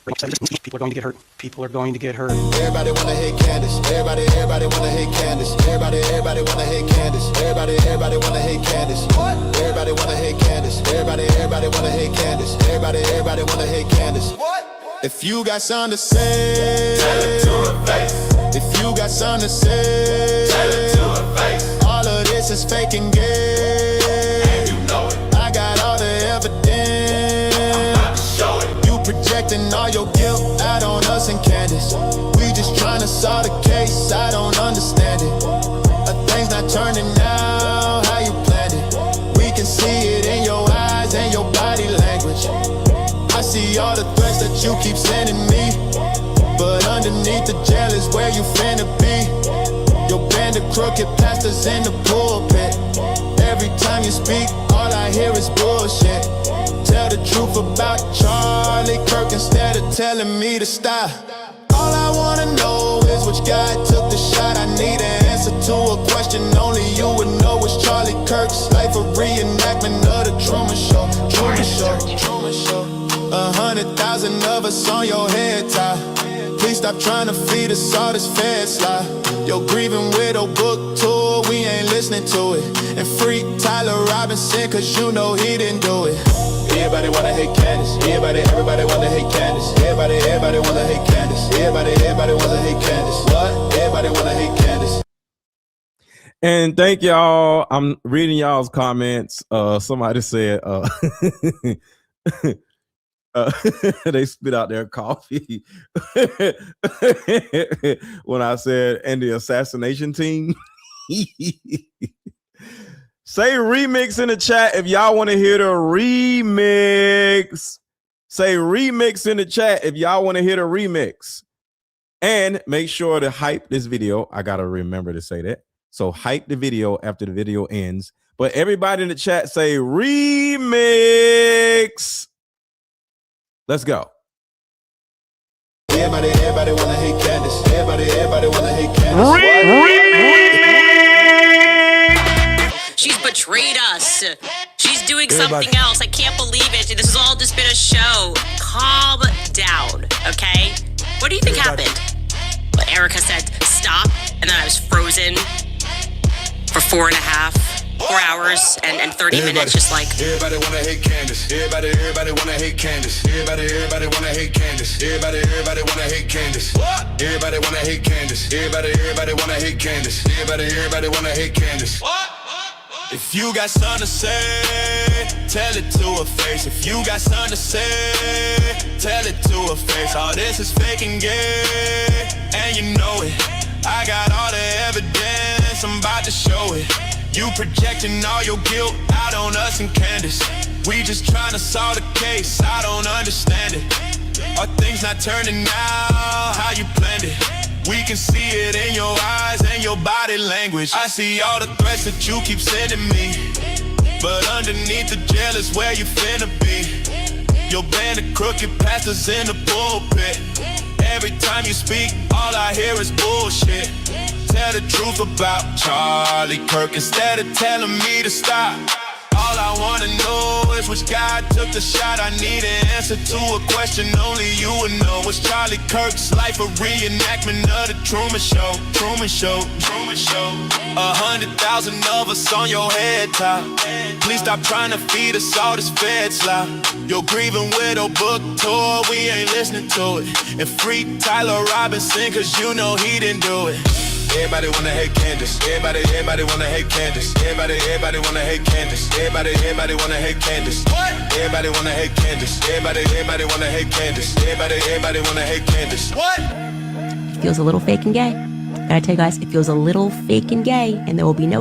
[SPEAKER 22] People are going to get hurt. People are going to get hurt.
[SPEAKER 3] Everybody wanna hate Candace. Everybody wanna hate Candace. Everybody wanna hate Candace. Everybody wanna hate Candace. What? Everybody wanna hate Candace. Everybody wanna hate Candace. Everybody wanna hate Candace. What? If you got something to say, tell it to her face. If you got something to say, tell it to her face. All of this is fake and gay, and you know it. I got all the evidence. I'm about to show it. You projecting all your guilt out on us and Candace. We just trying to solve the case. I don't understand it. Things not turning out how you planned it. We can see it in your eyes and your body language. I see all the threats that you keep sending me, but underneath the jail is where you finna be. Your band of crooked pastors in the pulpit. Every time you speak, all I hear is bullshit. Tell the truth about Charlie Kirk instead of telling me to stop. All I wanna know is which guy took the shot. I need an answer to a question only you would know. Was Charlie Kirk's life a reenactment of the Truman Show? Truman Show, Truman Show. 100,000 of us on your head tie. Please stop trying to feed us all this fed slide. Your grieving widow book tour, we ain't listening to it. And free Tyler Robinson, cause you know he didn't do it. Everybody wanna hate Candace. Everybody wanna hate Candace. Everybody wanna hate Candace. Everybody wanna hate Candace. What? Everybody wanna hate Candace.
[SPEAKER 2] And thank y'all. I'm reading y'all's comments. Somebody said they spit out their coffee when I said, and the assassination team. Say remix in the chat if y'all want to hear the remix. Say remix in the chat if y'all want to hear the remix. And make sure to hype this video. I got to remember to say that. So hype the video after the video ends. But everybody in the chat say remix. Let's go.
[SPEAKER 3] Everybody wanna hate Candace. Everybody wanna hate Candace.
[SPEAKER 5] She's betrayed us. She's doing something else. I can't believe it. This has all just been a show. Calm down, okay? What do you think happened? Well, Erika said stop, and then I was frozen for 4 hours and 30 minutes, just like.
[SPEAKER 3] Everybody wanna hate Candace. Everybody wanna hate Candace. Everybody wanna hate Candace. Everybody wanna hate Candace. What? Everybody wanna hate Candace. Everybody wanna hate Candace. Everybody wanna hate Candace. What? If you got something to say, tell it to her face. If you got something to say, tell it to her face. All this is fake and gay, and you know it. I got all the evidence, I'm about to show it. You projecting all your guilt out on us and Candace. We just trying to solve the case, I don't understand it. Are things not turning out how you planned it? We can see it in your eyes and your body language. I see all the threats that you keep sending me, but underneath the jail is where you finna be. Your band of crooked pastors in the pulpit. Every time you speak, all I hear is bullshit. Tell the truth about Charlie Kirk instead of telling me to stop. All I wanna know is which guy took the shot. I need an answer to a question only you would know. Was Charlie Kirk's life a reenactment of the Truman Show? Truman Show, Truman Show. 100,000 of us on your head top. Please stop trying to feed us all this fed slop. Your grieving widow book tour, we ain't listening to it. And free Tyler Robinson, cause you know he didn't do it. Everybody wanna hate Candace. Everybody wanna hate Candace. Everybody wanna hate Candace. Everybody wanna hate Candace. What? Everybody wanna hate Candace. Everybody wanna hate Candace. Everybody wanna hate Candace. What?
[SPEAKER 23] It feels a little fake and gay. Gotta tell you guys, it feels a little fake and gay, and there will be no